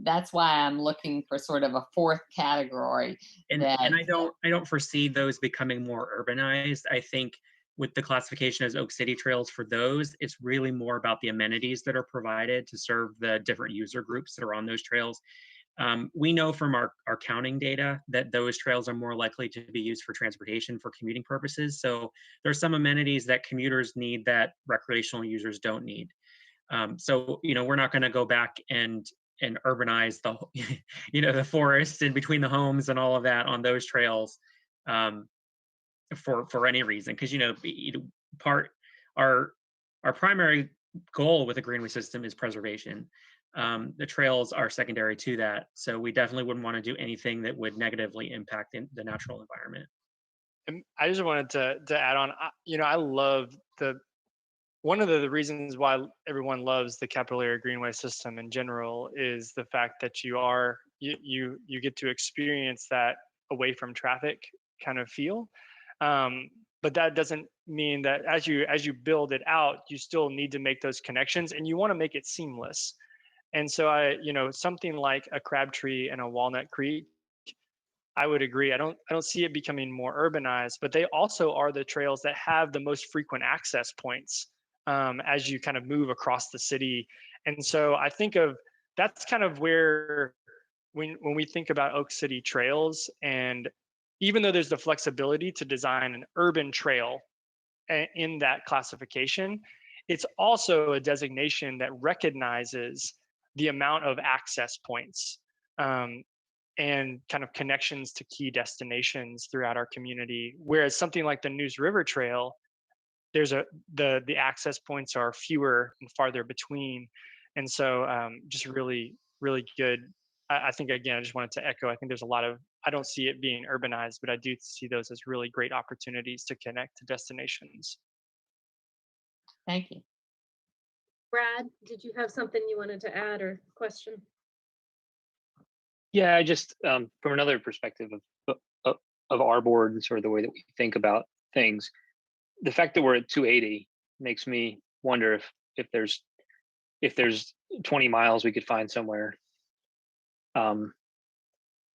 that's why I'm looking for sort of a fourth category. And I don't foresee those becoming more urbanized. I think with the classification as Oak City trails for those, it's really more about the amenities that are provided to serve the different user groups that are on those trails. We know from our counting data that those trails are more likely to be used for transportation for commuting purposes. So there's some amenities that commuters need that recreational users don't need. So we're not going to go back and urbanize the the forest in between the homes and all of that on those trails for any reason, because our primary goal with the Greenway system is preservation. The trails are secondary to that. So we definitely wouldn't want to do anything that would negatively impact the natural environment. And I just wanted to add on, I love one of the reasons why everyone loves the capillary Greenway system in general is the fact that you get to experience that away from traffic kind of feel. But that doesn't mean that as you build it out, you still need to make those connections, and you want to make it seamless. And so something like a Crabtree and a Walnut Creek, I would agree. I don't see it becoming more urbanized, but they also are the trails that have the most frequent access points as you kind of move across the city. And so I think that's kind of where when we think about Oak City trails, and even though there's the flexibility to design an urban trail in that classification, it's also a designation that recognizes the amount of access points and kind of connections to key destinations throughout our community. Whereas something like the News River Trail, the access points are fewer and farther between. And so just really, really good. I think, again, I just wanted to echo, I think there's I don't see it being urbanized, but I do see those as really great opportunities to connect to destinations. Thank you. Brad, did you have something you wanted to add or question? Yeah, I just from another perspective of our board and sort of the way that we think about things, the fact that we're at 280 makes me wonder if there's 20 miles we could find somewhere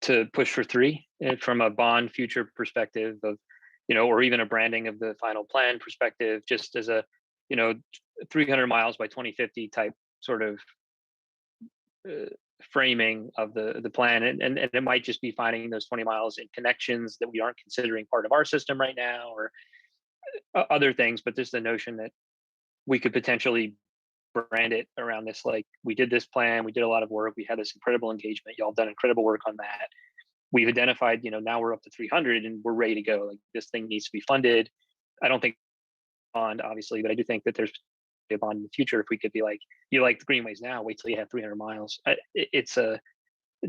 to push for 3 from a bond future perspective of, or even a branding of the final plan perspective, just as a 300 miles by 2050 type sort of framing of the plan, and it might just be finding those 20 miles in connections that we aren't considering part of our system right now, or other things, but just the notion that we could potentially brand it around this, like, we did this plan, we did a lot of work, we had this incredible engagement, y'all done incredible work on that, we've identified, now we're up to 300 and we're ready to go, like, this thing needs to be funded. I don't think bond, obviously, but I do think that there's a bond in the future. If we could be like, you like the Greenways now, wait till you have 300 miles. It's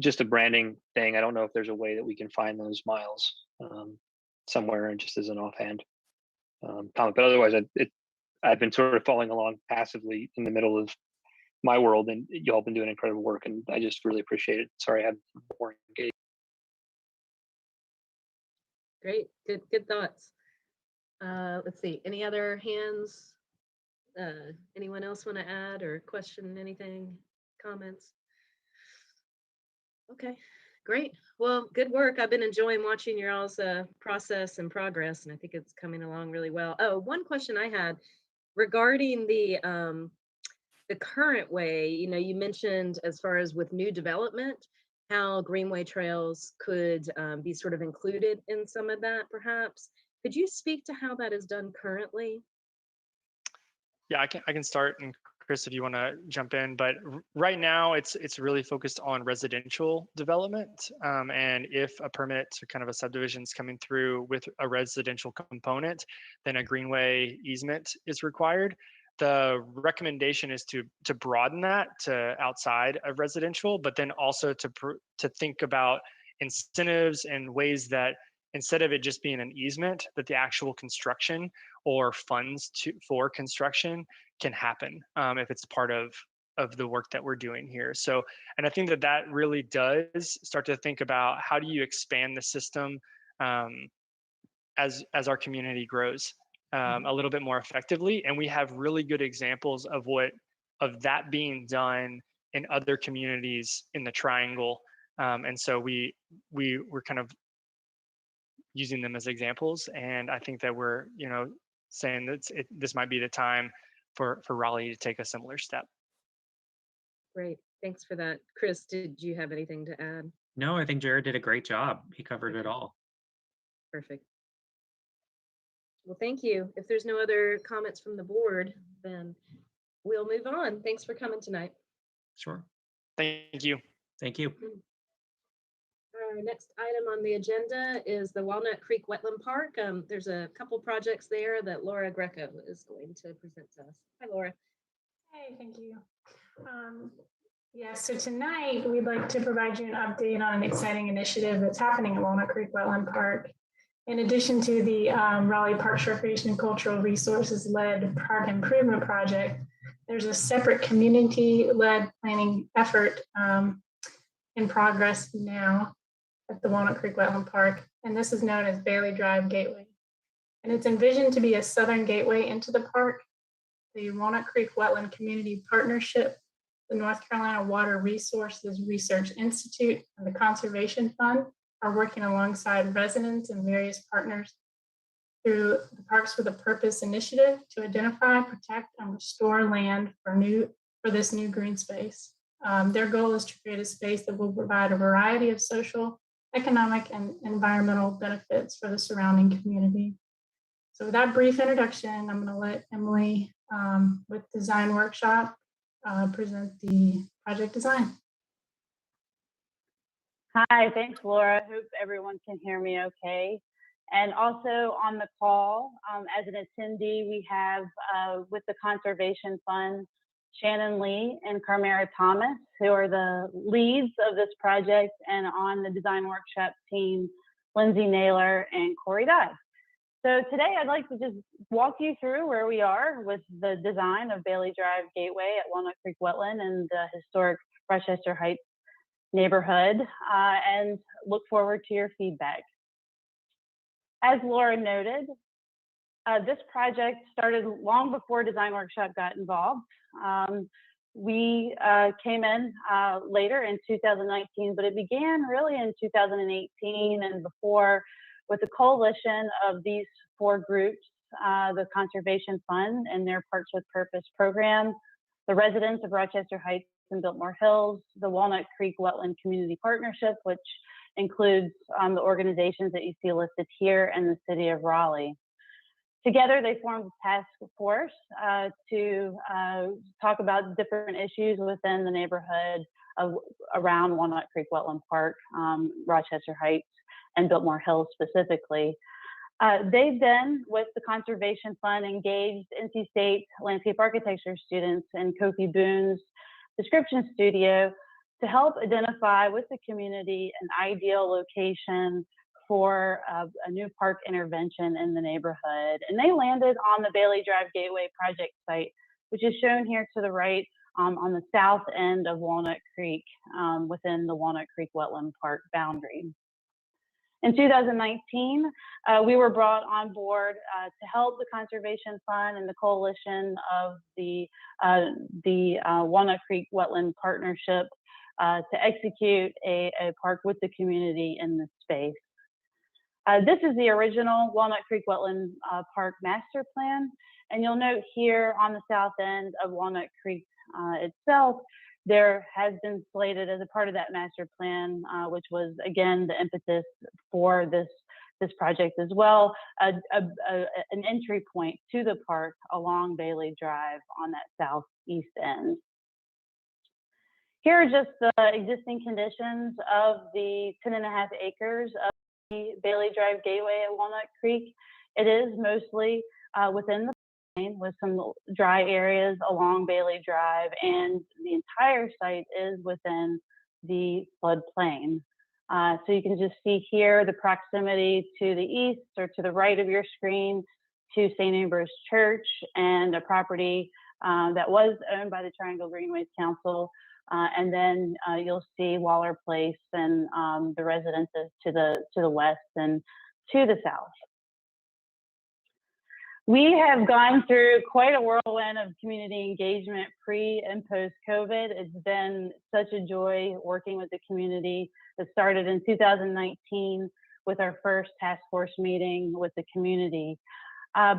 just a branding thing. I don't know if there's a way that we can find those miles somewhere, and just as an offhand comment. But otherwise, I've been sort of following along passively in the middle of my world, and y'all been doing incredible work, and I just really appreciate it. Sorry, I had more engaged. Great, good thoughts. Let's see, any other hands? Anyone else want to add or question anything, comments? Okay, great. Well, good work. I've been enjoying watching your all's process and progress, and I think it's coming along really well. Oh, one question I had regarding the current way, you mentioned as far as with new development, how Greenway trails could be sort of included in some of that, perhaps. Could you speak to how that is done currently? Yeah, I can start, and Chris, if you want to jump in. But right now, it's really focused on residential development, and if a permit or kind of a subdivision is coming through with a residential component, then a Greenway easement is required. The recommendation is to broaden that to outside of residential, but then also to think about incentives and ways that instead of it just being an easement, that the actual construction or funds for construction can happen if it's part of the work that we're doing here. So, and I think that really does start to think about how do you expand the system as our community grows a little bit more effectively. And we have really good examples of that being done in other communities in the Triangle. And so we're kind of using them as examples. And I think that we're, saying that this might be the time for Raleigh to take a similar step. Great, thanks for that. Chris, did you have anything to add? No, I think Jared did a great job. He covered it all. Perfect. Well, thank you. If there's no other comments from the board, then we'll move on. Thanks for coming tonight. Sure. Thank you. Thank you. Our next item on the agenda is the Walnut Creek Wetland Park. There's a couple projects there that Laura Greco is going to present to us. Hi, Laura. Hey, thank you. Yeah, so tonight we'd like to provide you an update on an exciting initiative that's happening at Walnut Creek Wetland Park. In addition to the Raleigh Parks Recreation and Cultural Resources led park improvement project, there's a separate community-led planning effort in progress now at the Walnut Creek Wetland Park, and this is known as Bailey Drive Gateway. And it's envisioned to be a southern gateway into the park. The Walnut Creek Wetland Community Partnership, the North Carolina Water Resources Research Institute, and the Conservation Fund are working alongside residents and various partners through the Parks with a Purpose initiative to identify, protect, and restore land for this new green space. Their goal is to create a space that will provide a variety of social, economic, and environmental benefits for the surrounding community. So with that brief introduction, I'm going to let Emily with Design Workshop present the project design. Hi, thanks, Laura. Hope everyone can hear me okay. And also on the call, as an attendee, we have with the Conservation Fund, Shannon Lee and Carmera Thomas, who are the leads of this project, and on the Design Workshop team, Lindsay Naylor and Corey Dye. So today I'd like to just walk you through where we are with the design of Bailey Drive Gateway at Walnut Creek Wetland and the historic Rochester Heights neighborhood, and look forward to your feedback. As Laura noted, this project started long before Design Workshop got involved. We came in later in 2019, but it began really in 2018 and before, with a coalition of these four groups, the Conservation Fund and their Parks with Purpose program, the residents of Rochester Heights and Biltmore Hills, the Walnut Creek Wetland Community Partnership, which includes the organizations that you see listed here, and the city of Raleigh. Together, they formed a task force to talk about different issues within the neighborhood around Walnut Creek Wetland Park, Rochester Heights, and Biltmore Hills specifically. They've then, with the Conservation Fund, engaged NC State landscape architecture students in Kofi Boone's description studio to help identify with the community an ideal location for a new park intervention in the neighborhood. And they landed on the Bailey Drive Gateway project site, which is shown here to the right on the south end of Walnut Creek, within the Walnut Creek Wetland Park boundary. In 2019, we were brought on board to help the Conservation Fund and the coalition of the Walnut Creek Wetland Partnership to execute a park with the community in this space. This is the original Walnut Creek Wetland Park Master Plan, and you'll note here on the south end of Walnut Creek itself, there has been slated as a part of that master plan, which was again the impetus for this project as well, an entry point to the park along Bailey Drive on that southeast end. Here are just the existing conditions of the 10.5 acres of the Bailey Drive Gateway at Walnut Creek. It is mostly within the plain with some dry areas along Bailey Drive, and the entire site is within the floodplain. So you can just see here the proximity to the east or to the right of your screen to St. Ambrose Church, and a property that was owned by the Triangle Greenways Council. And then you'll see Waller Place and the residences to the west and to the south. We have gone through quite a whirlwind of community engagement pre and post COVID. It's been such a joy working with the community. It started in 2019 with our first task force meeting with the community.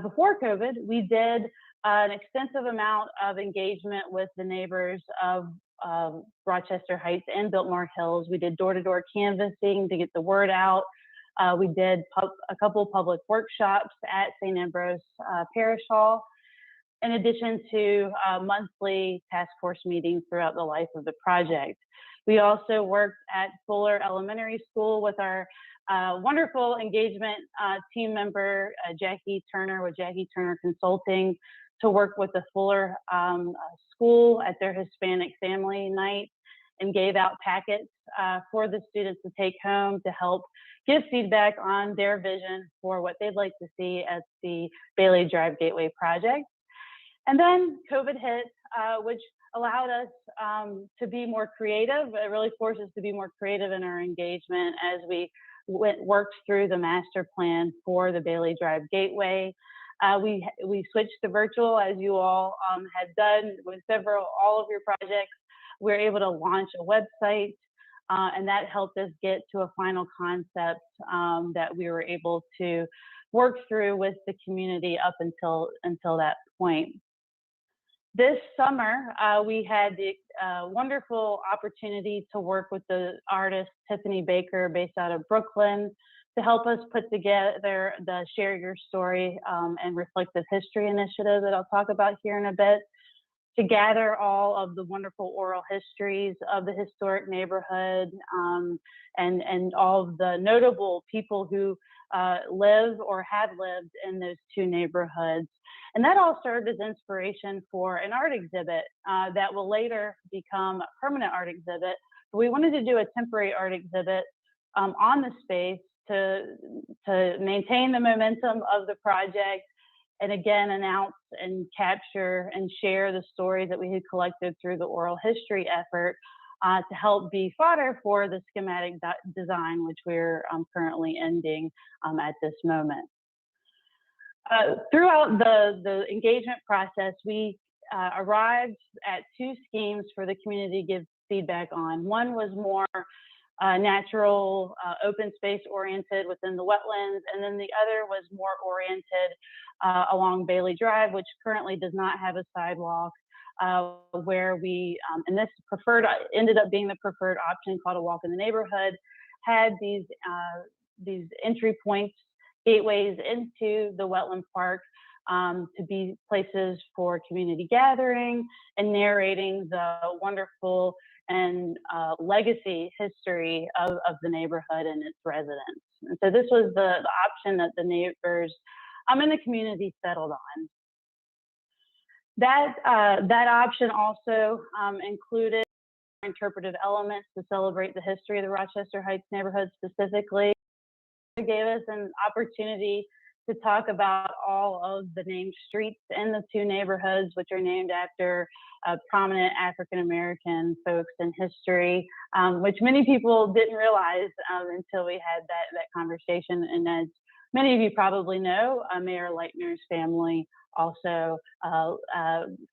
Before COVID, we did an extensive amount of engagement with the neighbors of Rochester Heights and Biltmore Hills. We did door-to-door canvassing to get the word out. We did a couple public workshops at St. Ambrose Parish Hall, in addition to monthly task force meetings throughout the life of the project. We also worked at Fuller Elementary School with our wonderful engagement team member, Jackie Turner with Jackie Turner Consulting, to work with the Fuller School at their Hispanic Family Night and gave out packets for the students to take home to help give feedback on their vision for what they'd like to see at the Bailey Drive Gateway project. And then COVID hit, which allowed us to be more creative. It really forced us to be more creative in our engagement as we worked through the master plan for the Bailey Drive Gateway. We switched to virtual, as you all had done with all of your projects. We were able to launch a website, and that helped us get to a final concept that we were able to work through with the community up until that point. This summer, we had the wonderful opportunity to work with the artist Tiffany Baker, based out of Brooklyn, to help us put together the Share Your Story and Reflective History initiative that I'll talk about here in a bit, to gather all of the wonderful oral histories of the historic neighborhood and all of the notable people who live or have lived in those two neighborhoods. And that all served as inspiration for an art exhibit that will later become a permanent art exhibit. But we wanted to do a temporary art exhibit on the space to maintain the momentum of the project, and again, announce and capture and share the stories that we had collected through the oral history effort to help be fodder for the schematic design, which we're currently ending at this moment. Throughout the engagement process, we arrived at two schemes for the community to give feedback on. One was more natural, open space oriented within the wetlands, and then the other was more oriented along Bailey Drive, which currently does not have a sidewalk, where we, and this ended up being the preferred option, called a walk in the neighborhood, had these entry points, gateways into the wetland park to be places for community gathering and narrating the wonderful and legacy history of the neighborhood and its residents. And so this was the option that the neighbors in the community settled on. That option also included interpretive elements to celebrate the history of the Rochester Heights neighborhood specifically. It gave us an opportunity to talk about all of the named streets in the two neighborhoods, which are named after prominent African-American folks in history, which many people didn't realize until we had that conversation. And as many of you probably know, Mayor Leitner's family also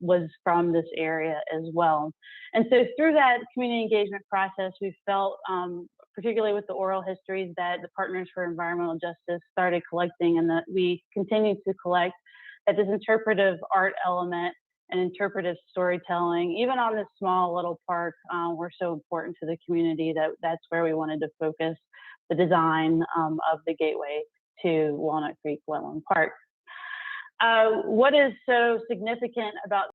was from this area as well. And so through that community engagement process, we felt, particularly with the oral histories, that the Partners for Environmental Justice started collecting, and that we continue to collect, that this interpretive art element and interpretive storytelling, even on this small little park, were so important to the community that that's where we wanted to focus the design of the gateway to Walnut Creek Wetland Park. What is so significant about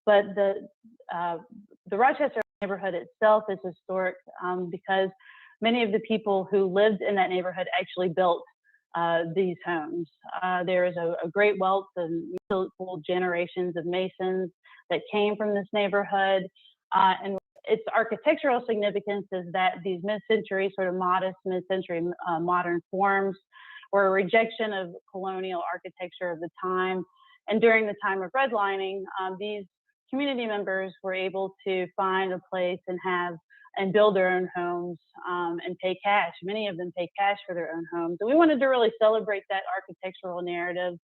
the Rochester neighborhood itself is historic because many of the people who lived in that neighborhood actually built these homes. There is a great wealth of multiple generations of masons that came from this neighborhood. And its architectural significance is that these mid-century, sort of modest mid-century modern forms were a rejection of colonial architecture of the time. And during the time of redlining, these community members were able to find a place and build their own homes and pay cash. Many of them pay cash for their own homes. And we wanted to really celebrate that architectural narrative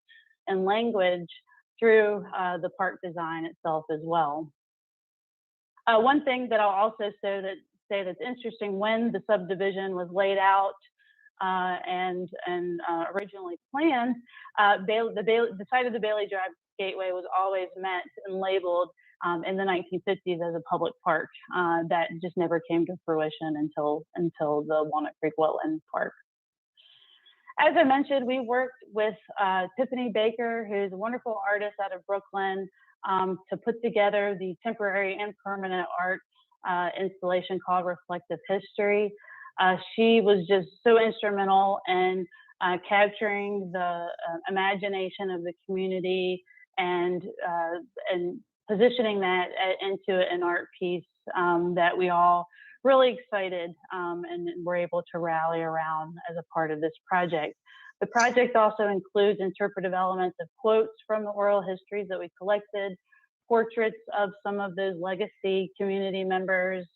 and language through the park design itself as well. One thing that I'll also say that's interesting, when the subdivision was laid out and originally planned, the site of the Bailey Drive Gateway was always meant and labeled in the 1950s as a public park. That just never came to fruition until the Walnut Creek Wetland Park. As I mentioned, we worked with Tiffany Baker, who's a wonderful artist out of Brooklyn, to put together the temporary and permanent art installation called Reflective History. She was just so instrumental in capturing the imagination of the community and positioning that into an art piece that we all really excited and were able to rally around as a part of this project. The project also includes interpretive elements of quotes from the oral histories that we collected, portraits of some of those legacy community members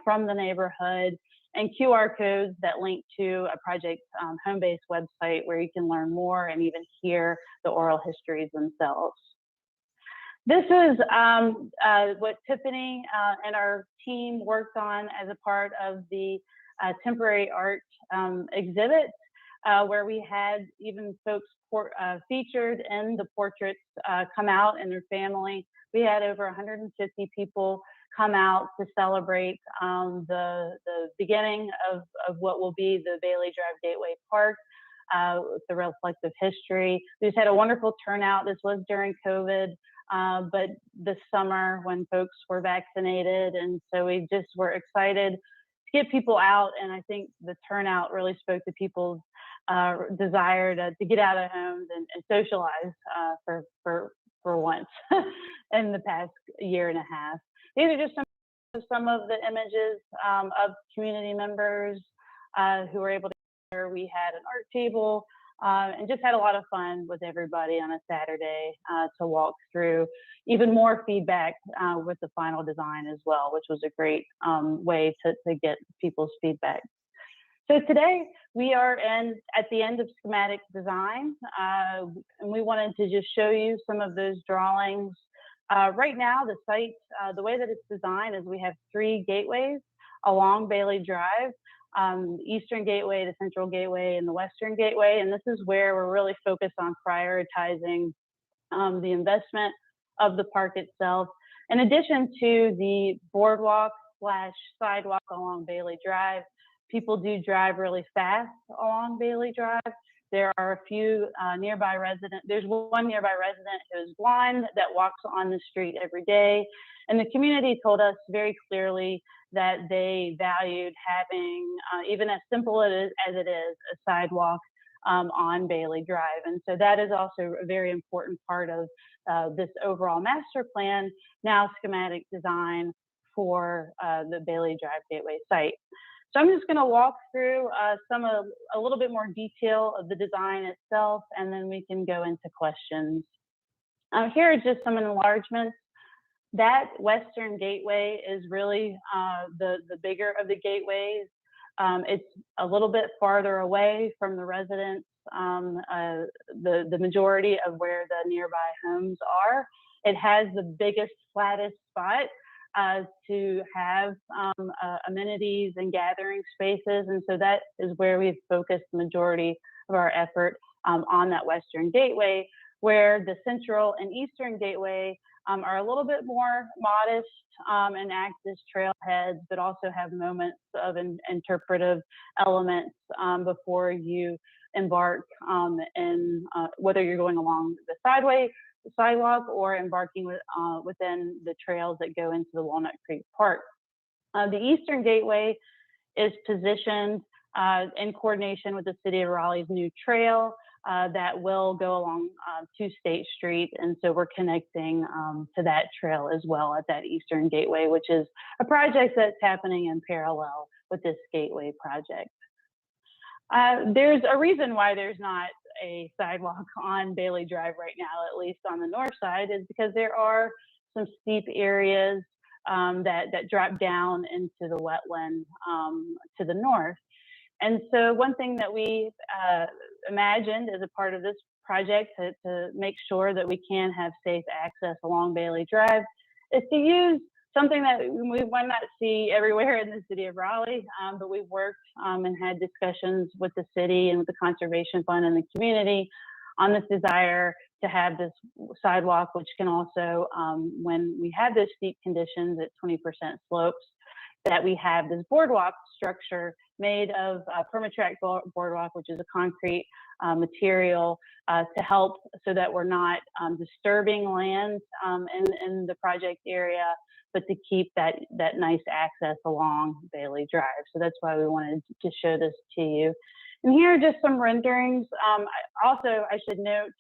from the neighborhood, and QR codes that link to a project home-based website where you can learn more and even hear the oral histories themselves. This is what Tiffany and our team worked on as a part of the temporary art exhibit, where we had even folks featured in the portraits come out and their family. We had over 150 people come out to celebrate the beginning of what will be the Bailey Drive Gateway Park, with the reflective history. We just had a wonderful turnout. This was during COVID, but this summer when folks were vaccinated, and so we just were excited to get people out. And I think the turnout really spoke to people's desire to get out of homes and socialize for once in the past year and a half. These are just some of the images of community members who were able to share. We had an art table and just had a lot of fun with everybody on a Saturday to walk through even more feedback with the final design as well, which was a great way to get people's feedback. So today we are at the end of schematic design, and we wanted to just show you some of those drawings. Right now, the site, the way that it's designed is we have 3 gateways along Bailey Drive, the Eastern Gateway, the Central Gateway, and the Western Gateway. And this is where we're really focused on prioritizing the investment of the park itself. In addition to the boardwalk / sidewalk along Bailey Drive, people do drive really fast along Bailey Drive. There are a few nearby residents. There's one nearby resident who is blind that walks on the street every day. And the community told us very clearly that they valued having, even as simple as it is, a sidewalk on Bailey Drive. And so that is also a very important part of this overall master plan, now schematic design for the Bailey Drive Gateway site. So I'm just going to walk through a little bit more detail of the design itself, and then we can go into questions. Here are just some enlargements. That Western Gateway is really the bigger of the gateways. It's a little bit farther away from the residents, the majority of where the nearby homes are. It has the biggest, flattest spot to have amenities and gathering spaces. And so that is where we've focused the majority of our effort on that Western Gateway, where the Central and Eastern Gateway are a little bit more modest and act as trailheads, but also have moments of interpretive elements before you embark in whether you're going along the sidewalk or embarking within the trails that go into the Walnut Creek Park. The Eastern Gateway is positioned in coordination with the City of Raleigh's new trail that will go along to State Street. And so we're connecting to that trail as well at that Eastern Gateway, which is a project that's happening in parallel with this Gateway project. There's a reason why there's not a sidewalk on Bailey Drive right now, at least on the north side, is because there are some steep areas that drop down into the wetland to the north. And so one thing that we imagined as a part of this project to make sure that we can have safe access along Bailey Drive is to use something that we might not see everywhere in the city of Raleigh, but we've worked and had discussions with the city and with the Conservation Fund and the community on this desire to have this sidewalk, which can also, when we have those steep conditions at 20% slopes, that we have this boardwalk structure made of permatrack boardwalk, which is a concrete material to help so that we're not disturbing land in the project area, but to keep that nice access along Bailey Drive. So that's why we wanted to show this to you. And here are just some renderings. Also, I should note,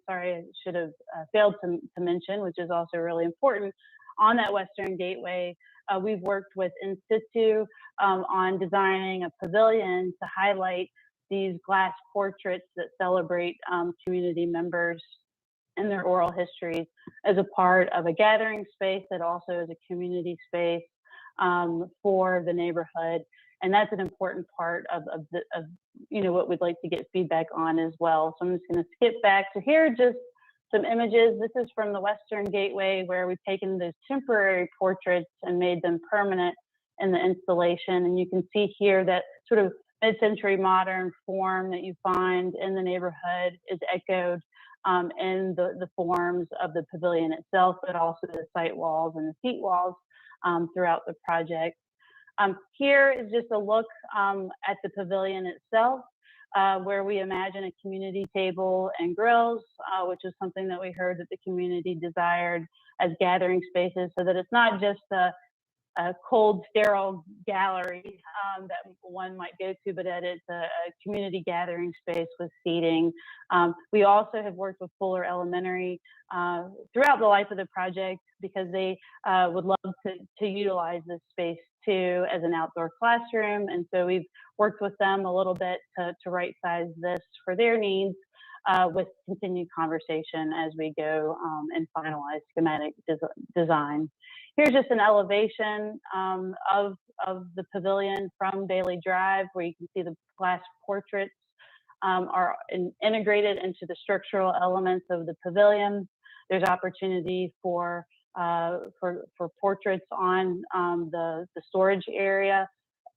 sorry, I should have failed to mention, which is also really important, on that Western Gateway, we've worked with In Situ on designing a pavilion to highlight these glass portraits that celebrate community members and their oral histories as a part of a gathering space that also is a community space for the neighborhood. And that's an important part of what we'd like to get feedback on as well. So I'm just going to skip back to here, just some images. This is from the Western Gateway, where we've taken those temporary portraits and made them permanent in the installation. And you can see here that sort of mid-century modern form that you find in the neighborhood is echoed in the forms of the pavilion itself, but also the site walls and the seat walls throughout the project. Here is just a look at the pavilion itself, where we imagine a community table and grills, which is something that we heard that the community desired as gathering spaces, so that it's not just a cold, sterile gallery that one might go to, but that it's a community gathering space with seating. We also have worked with Fuller Elementary throughout the life of the project, because they would love to utilize this space too as an outdoor classroom. And so we've worked with them a little bit to right size this for their needs, with continued conversation as we go and finalize schematic design. Here's just an elevation of the pavilion from Bailey Drive, where you can see the glass portraits are integrated into the structural elements of the pavilion. There's opportunity for portraits on the storage area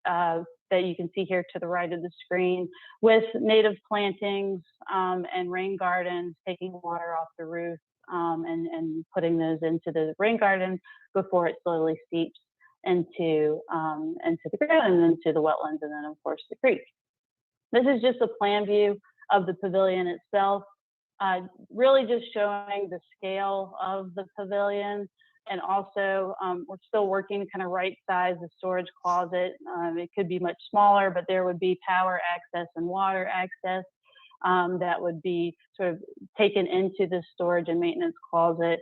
that you can see here to the right of the screen, with native plantings and rain gardens, taking water off the roof and putting those into the rain garden before it slowly seeps into the ground and into the wetlands, and then of course the creek. This is just a plan view of the pavilion itself, really just showing the scale of the pavilion. And also, we're still working to kind of right size the storage closet. It could be much smaller, but there would be power access and water access that would be sort of taken into the storage and maintenance closet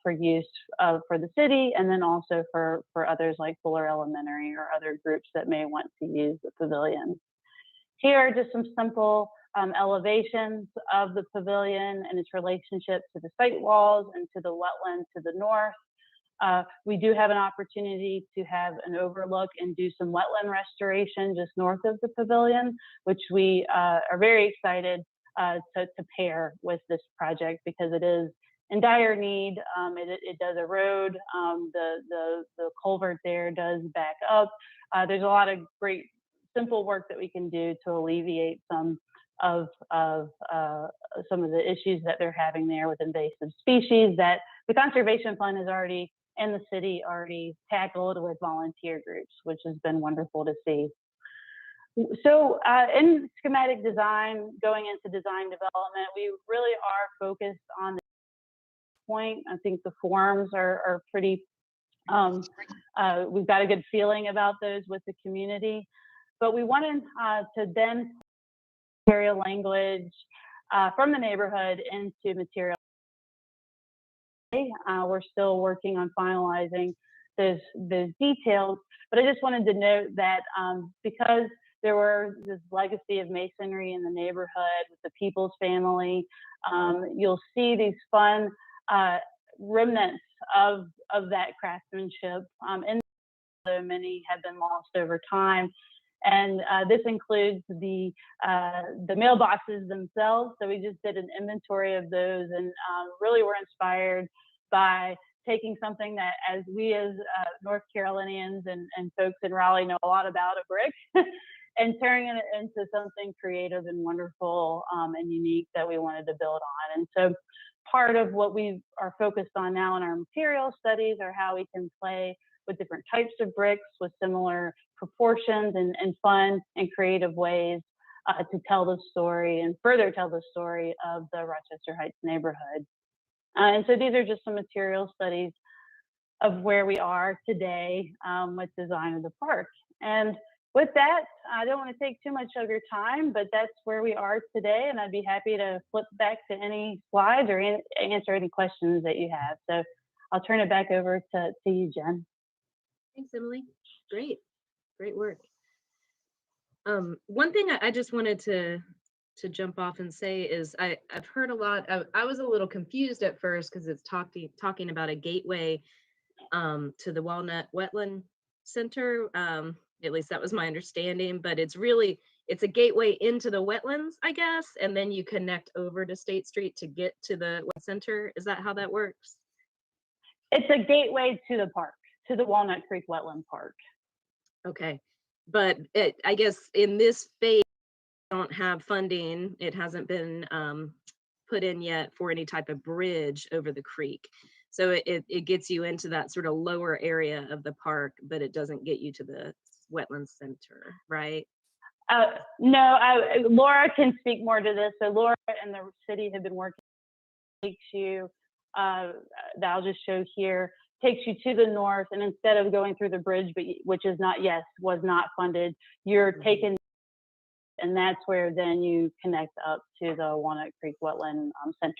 for use for the city, and then also for others like Fuller Elementary or other groups that may want to use the pavilion. Here are just some simple elevations of the pavilion and its relationship to the site walls and to the wetland to the north. We do have an opportunity to have an overlook and do some wetland restoration just north of the pavilion, which we are very excited to pair with this project, because it is in dire need. It does erode. The culvert there does back up. There's a lot of great simple work that we can do to alleviate some of the issues that they're having there with invasive species that the conservation fund has already, and the city already tackled with volunteer groups, which has been wonderful to see. So in schematic design, going into design development, we really are focused on the point. I think the forms are pretty, we've got a good feeling about those with the community, but we wanted to then material language from the neighborhood into material. We're still working on finalizing those details, but I just wanted to note that because there were this legacy of masonry in the neighborhood with the People's family, you'll see these fun remnants of that craftsmanship, and many have been lost over time. And this includes the mailboxes themselves. So we just did an inventory of those, and really were inspired by taking something that, as we as North Carolinians and folks in Raleigh know a lot about, a brick, and turning it into something creative and wonderful and unique that we wanted to build on. And so part of what we are focused on now in our material studies are how we can play with different types of bricks with similar proportions and fun and creative ways to tell the story and further tell the story of the Rochester Heights neighborhood. And so these are just some material studies of where we are today with design of the park. And with that, I don't want to take too much of your time, but that's where we are today. And I'd be happy to flip back to any slides or answer any questions that you have. So I'll turn it back over to you, Jen. Thanks, Emily. Great work. One thing I just wanted to jump off and say is I've heard a lot. I was a little confused at first because it's talking about a gateway to the Walnut Wetland Center. At least that was my understanding, but it's a gateway into the wetlands, I guess, and then you connect over to State Street to get to the center. Is that how that works? It's a gateway to the park, to the Walnut Creek Wetland Park. Okay, but I guess in this phase, we don't have funding. It hasn't been put in yet for any type of bridge over the creek. So it gets you into that sort of lower area of the park, but it doesn't get you to the wetland center, right? No, Laura can speak more to this. So Laura and the city have been working, takes you, that I'll just show here, takes you to the north, and instead of going through the bridge, which is was not funded, you're taken, and that's where then you connect up to the Walnut Creek Wetland Center.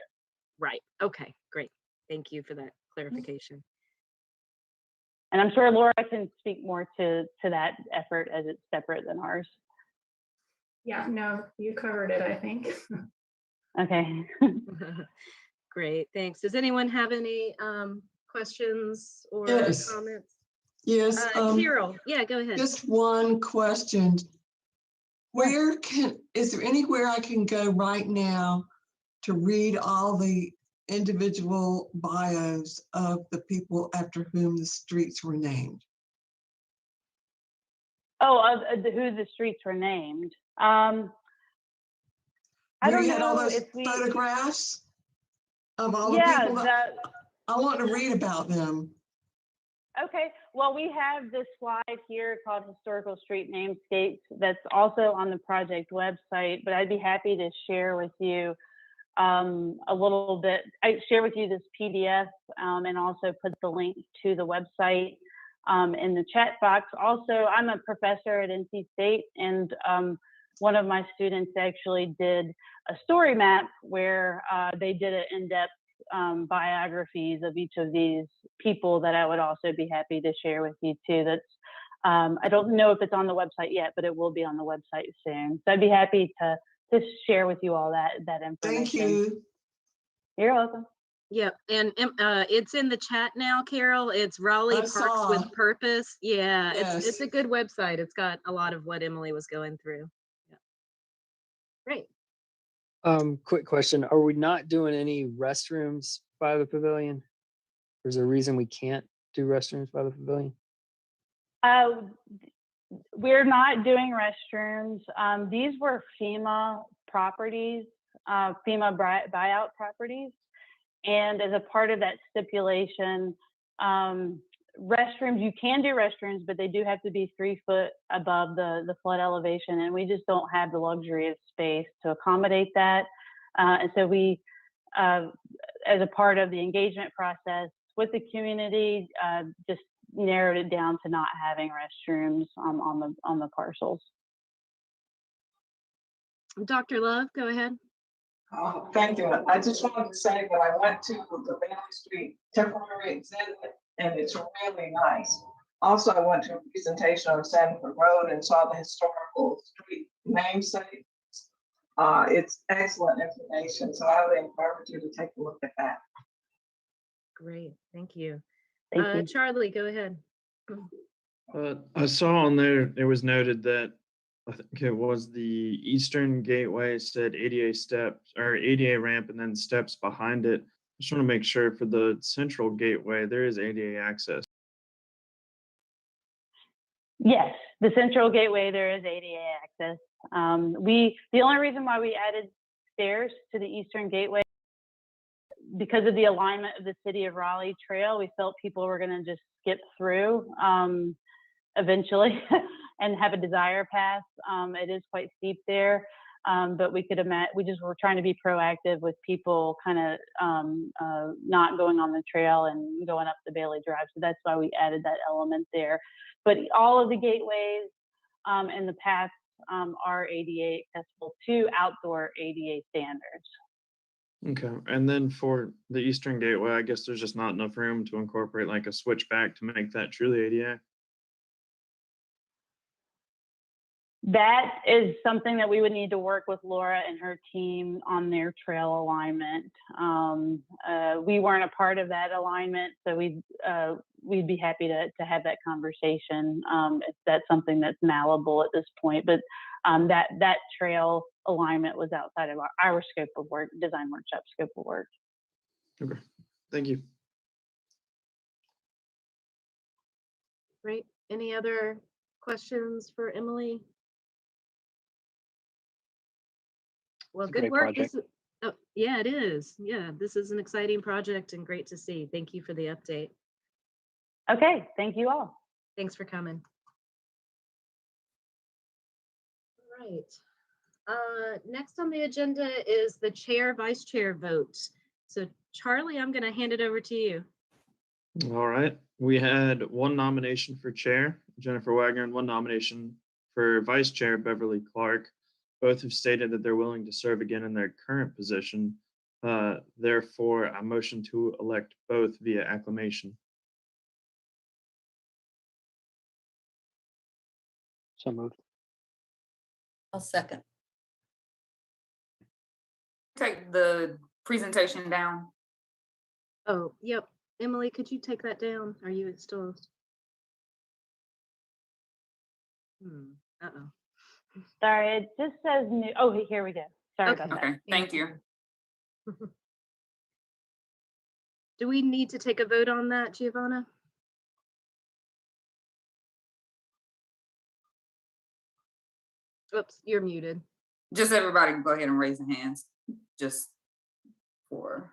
Right, okay, great. Thank you for that clarification. And I'm sure Laura can speak more to that effort as it's separate than ours. Yeah, no, you covered it, I think. Okay. Great, thanks. Does anyone have any questions or comments? Yes. Carol, yeah, go ahead. Just one question. Is there anywhere I can go right now to read all the individual bios of the people after whom the streets were named? Oh, who the streets were named. I don't know all those if we photographs of all the people that I want to read about them. Okay, well, we have this slide here called Historical Street Namescapes that's also on the project website, but I'd be happy to share with you a little bit. I share with you this PDF and also put the link to the website in the chat box. Also, I'm a professor at NC State, and one of my students actually did a story map where they did an in-depth biographies of each of these people that I would also be happy to share with you too. That's I don't know if it's on the website yet, but it will be on the website soon. So I'd be happy to share with you all that information. Thank you. You're welcome. Yeah, and it's in the chat now, Carol. It's Raleigh Parks with Purpose. Yeah, yes. It's a good website. It's got a lot of what Emily was going through. Yeah. Great. Quick question. Are we not doing any restrooms by the pavilion? There's a reason we can't do restrooms by the pavilion? We're not doing restrooms. These were FEMA properties, FEMA buyout properties. And as a part of that stipulation, restrooms, you can do restrooms, but they do have to be 3 foot above the flood elevation. And we just don't have the luxury of space to accommodate that. And so we, as a part of the engagement process with the community, just narrowed it down to not having restrooms on the parcels. Dr. Love, go ahead. Thank you. I just wanted to say that I went to the Bailey Street temporary exhibit, and it's really nice. Also, I went to a presentation on Sanford Road and saw the historical street namesakes. It's excellent information, so I would encourage you to take a look at that. Great, thank you. Thank you. Charlie, go ahead. I saw on there was noted that I think it was the Eastern Gateway said ADA steps or ADA ramp and then steps behind it. I just want to make sure for the Central Gateway there is ADA access. Yes, the Central Gateway, there is ADA access. The only reason why we added stairs to the Eastern Gateway, because of the alignment of the City of Raleigh Trail, we felt people were going to just skip through eventually and have a desire path. It is quite steep there, but we could imagine, we just were trying to be proactive with people kind of not going on the trail and going up the Bailey Drive. So that's why we added that element there. But all of the gateways in the past are ADA accessible to outdoor ADA standards. Okay, and then for the Eastern Gateway, I guess there's just not enough room to incorporate like a switchback to make that truly ADA. That is something that we would need to work with Laura and her team on their trail alignment. We weren't a part of that alignment, so we'd be happy to have that conversation if that's something that's malleable at this point. But that trail alignment was outside of our scope of work, design workshop scope of work. Okay, thank you. Great. Any other questions for Emily? Well, It's a good great work. project. Oh, yeah, it is. Yeah, this is an exciting project and great to see. Thank you for the update. Okay, thank you all. Thanks for coming. All right. Next on the agenda is the chair, vice chair votes. So Charlie, I'm going to hand it over to you. All right, we had one nomination for chair, Jennifer Wagner, and one nomination for vice chair, Beverly Clark. Both have stated that they're willing to serve again in their current position. Therefore, I motion to elect both via acclamation. So moved. I'll second. Take the presentation down. Oh, yep. Emily, could you take that down? Are you still? Uh-oh. Sorry, it just says new. Oh, here we go. Sorry Okay. about Okay, that. thank you. Do we need to take a vote on that, Giovanna? Oops, you're muted. Just everybody can go ahead and raise their hands, just for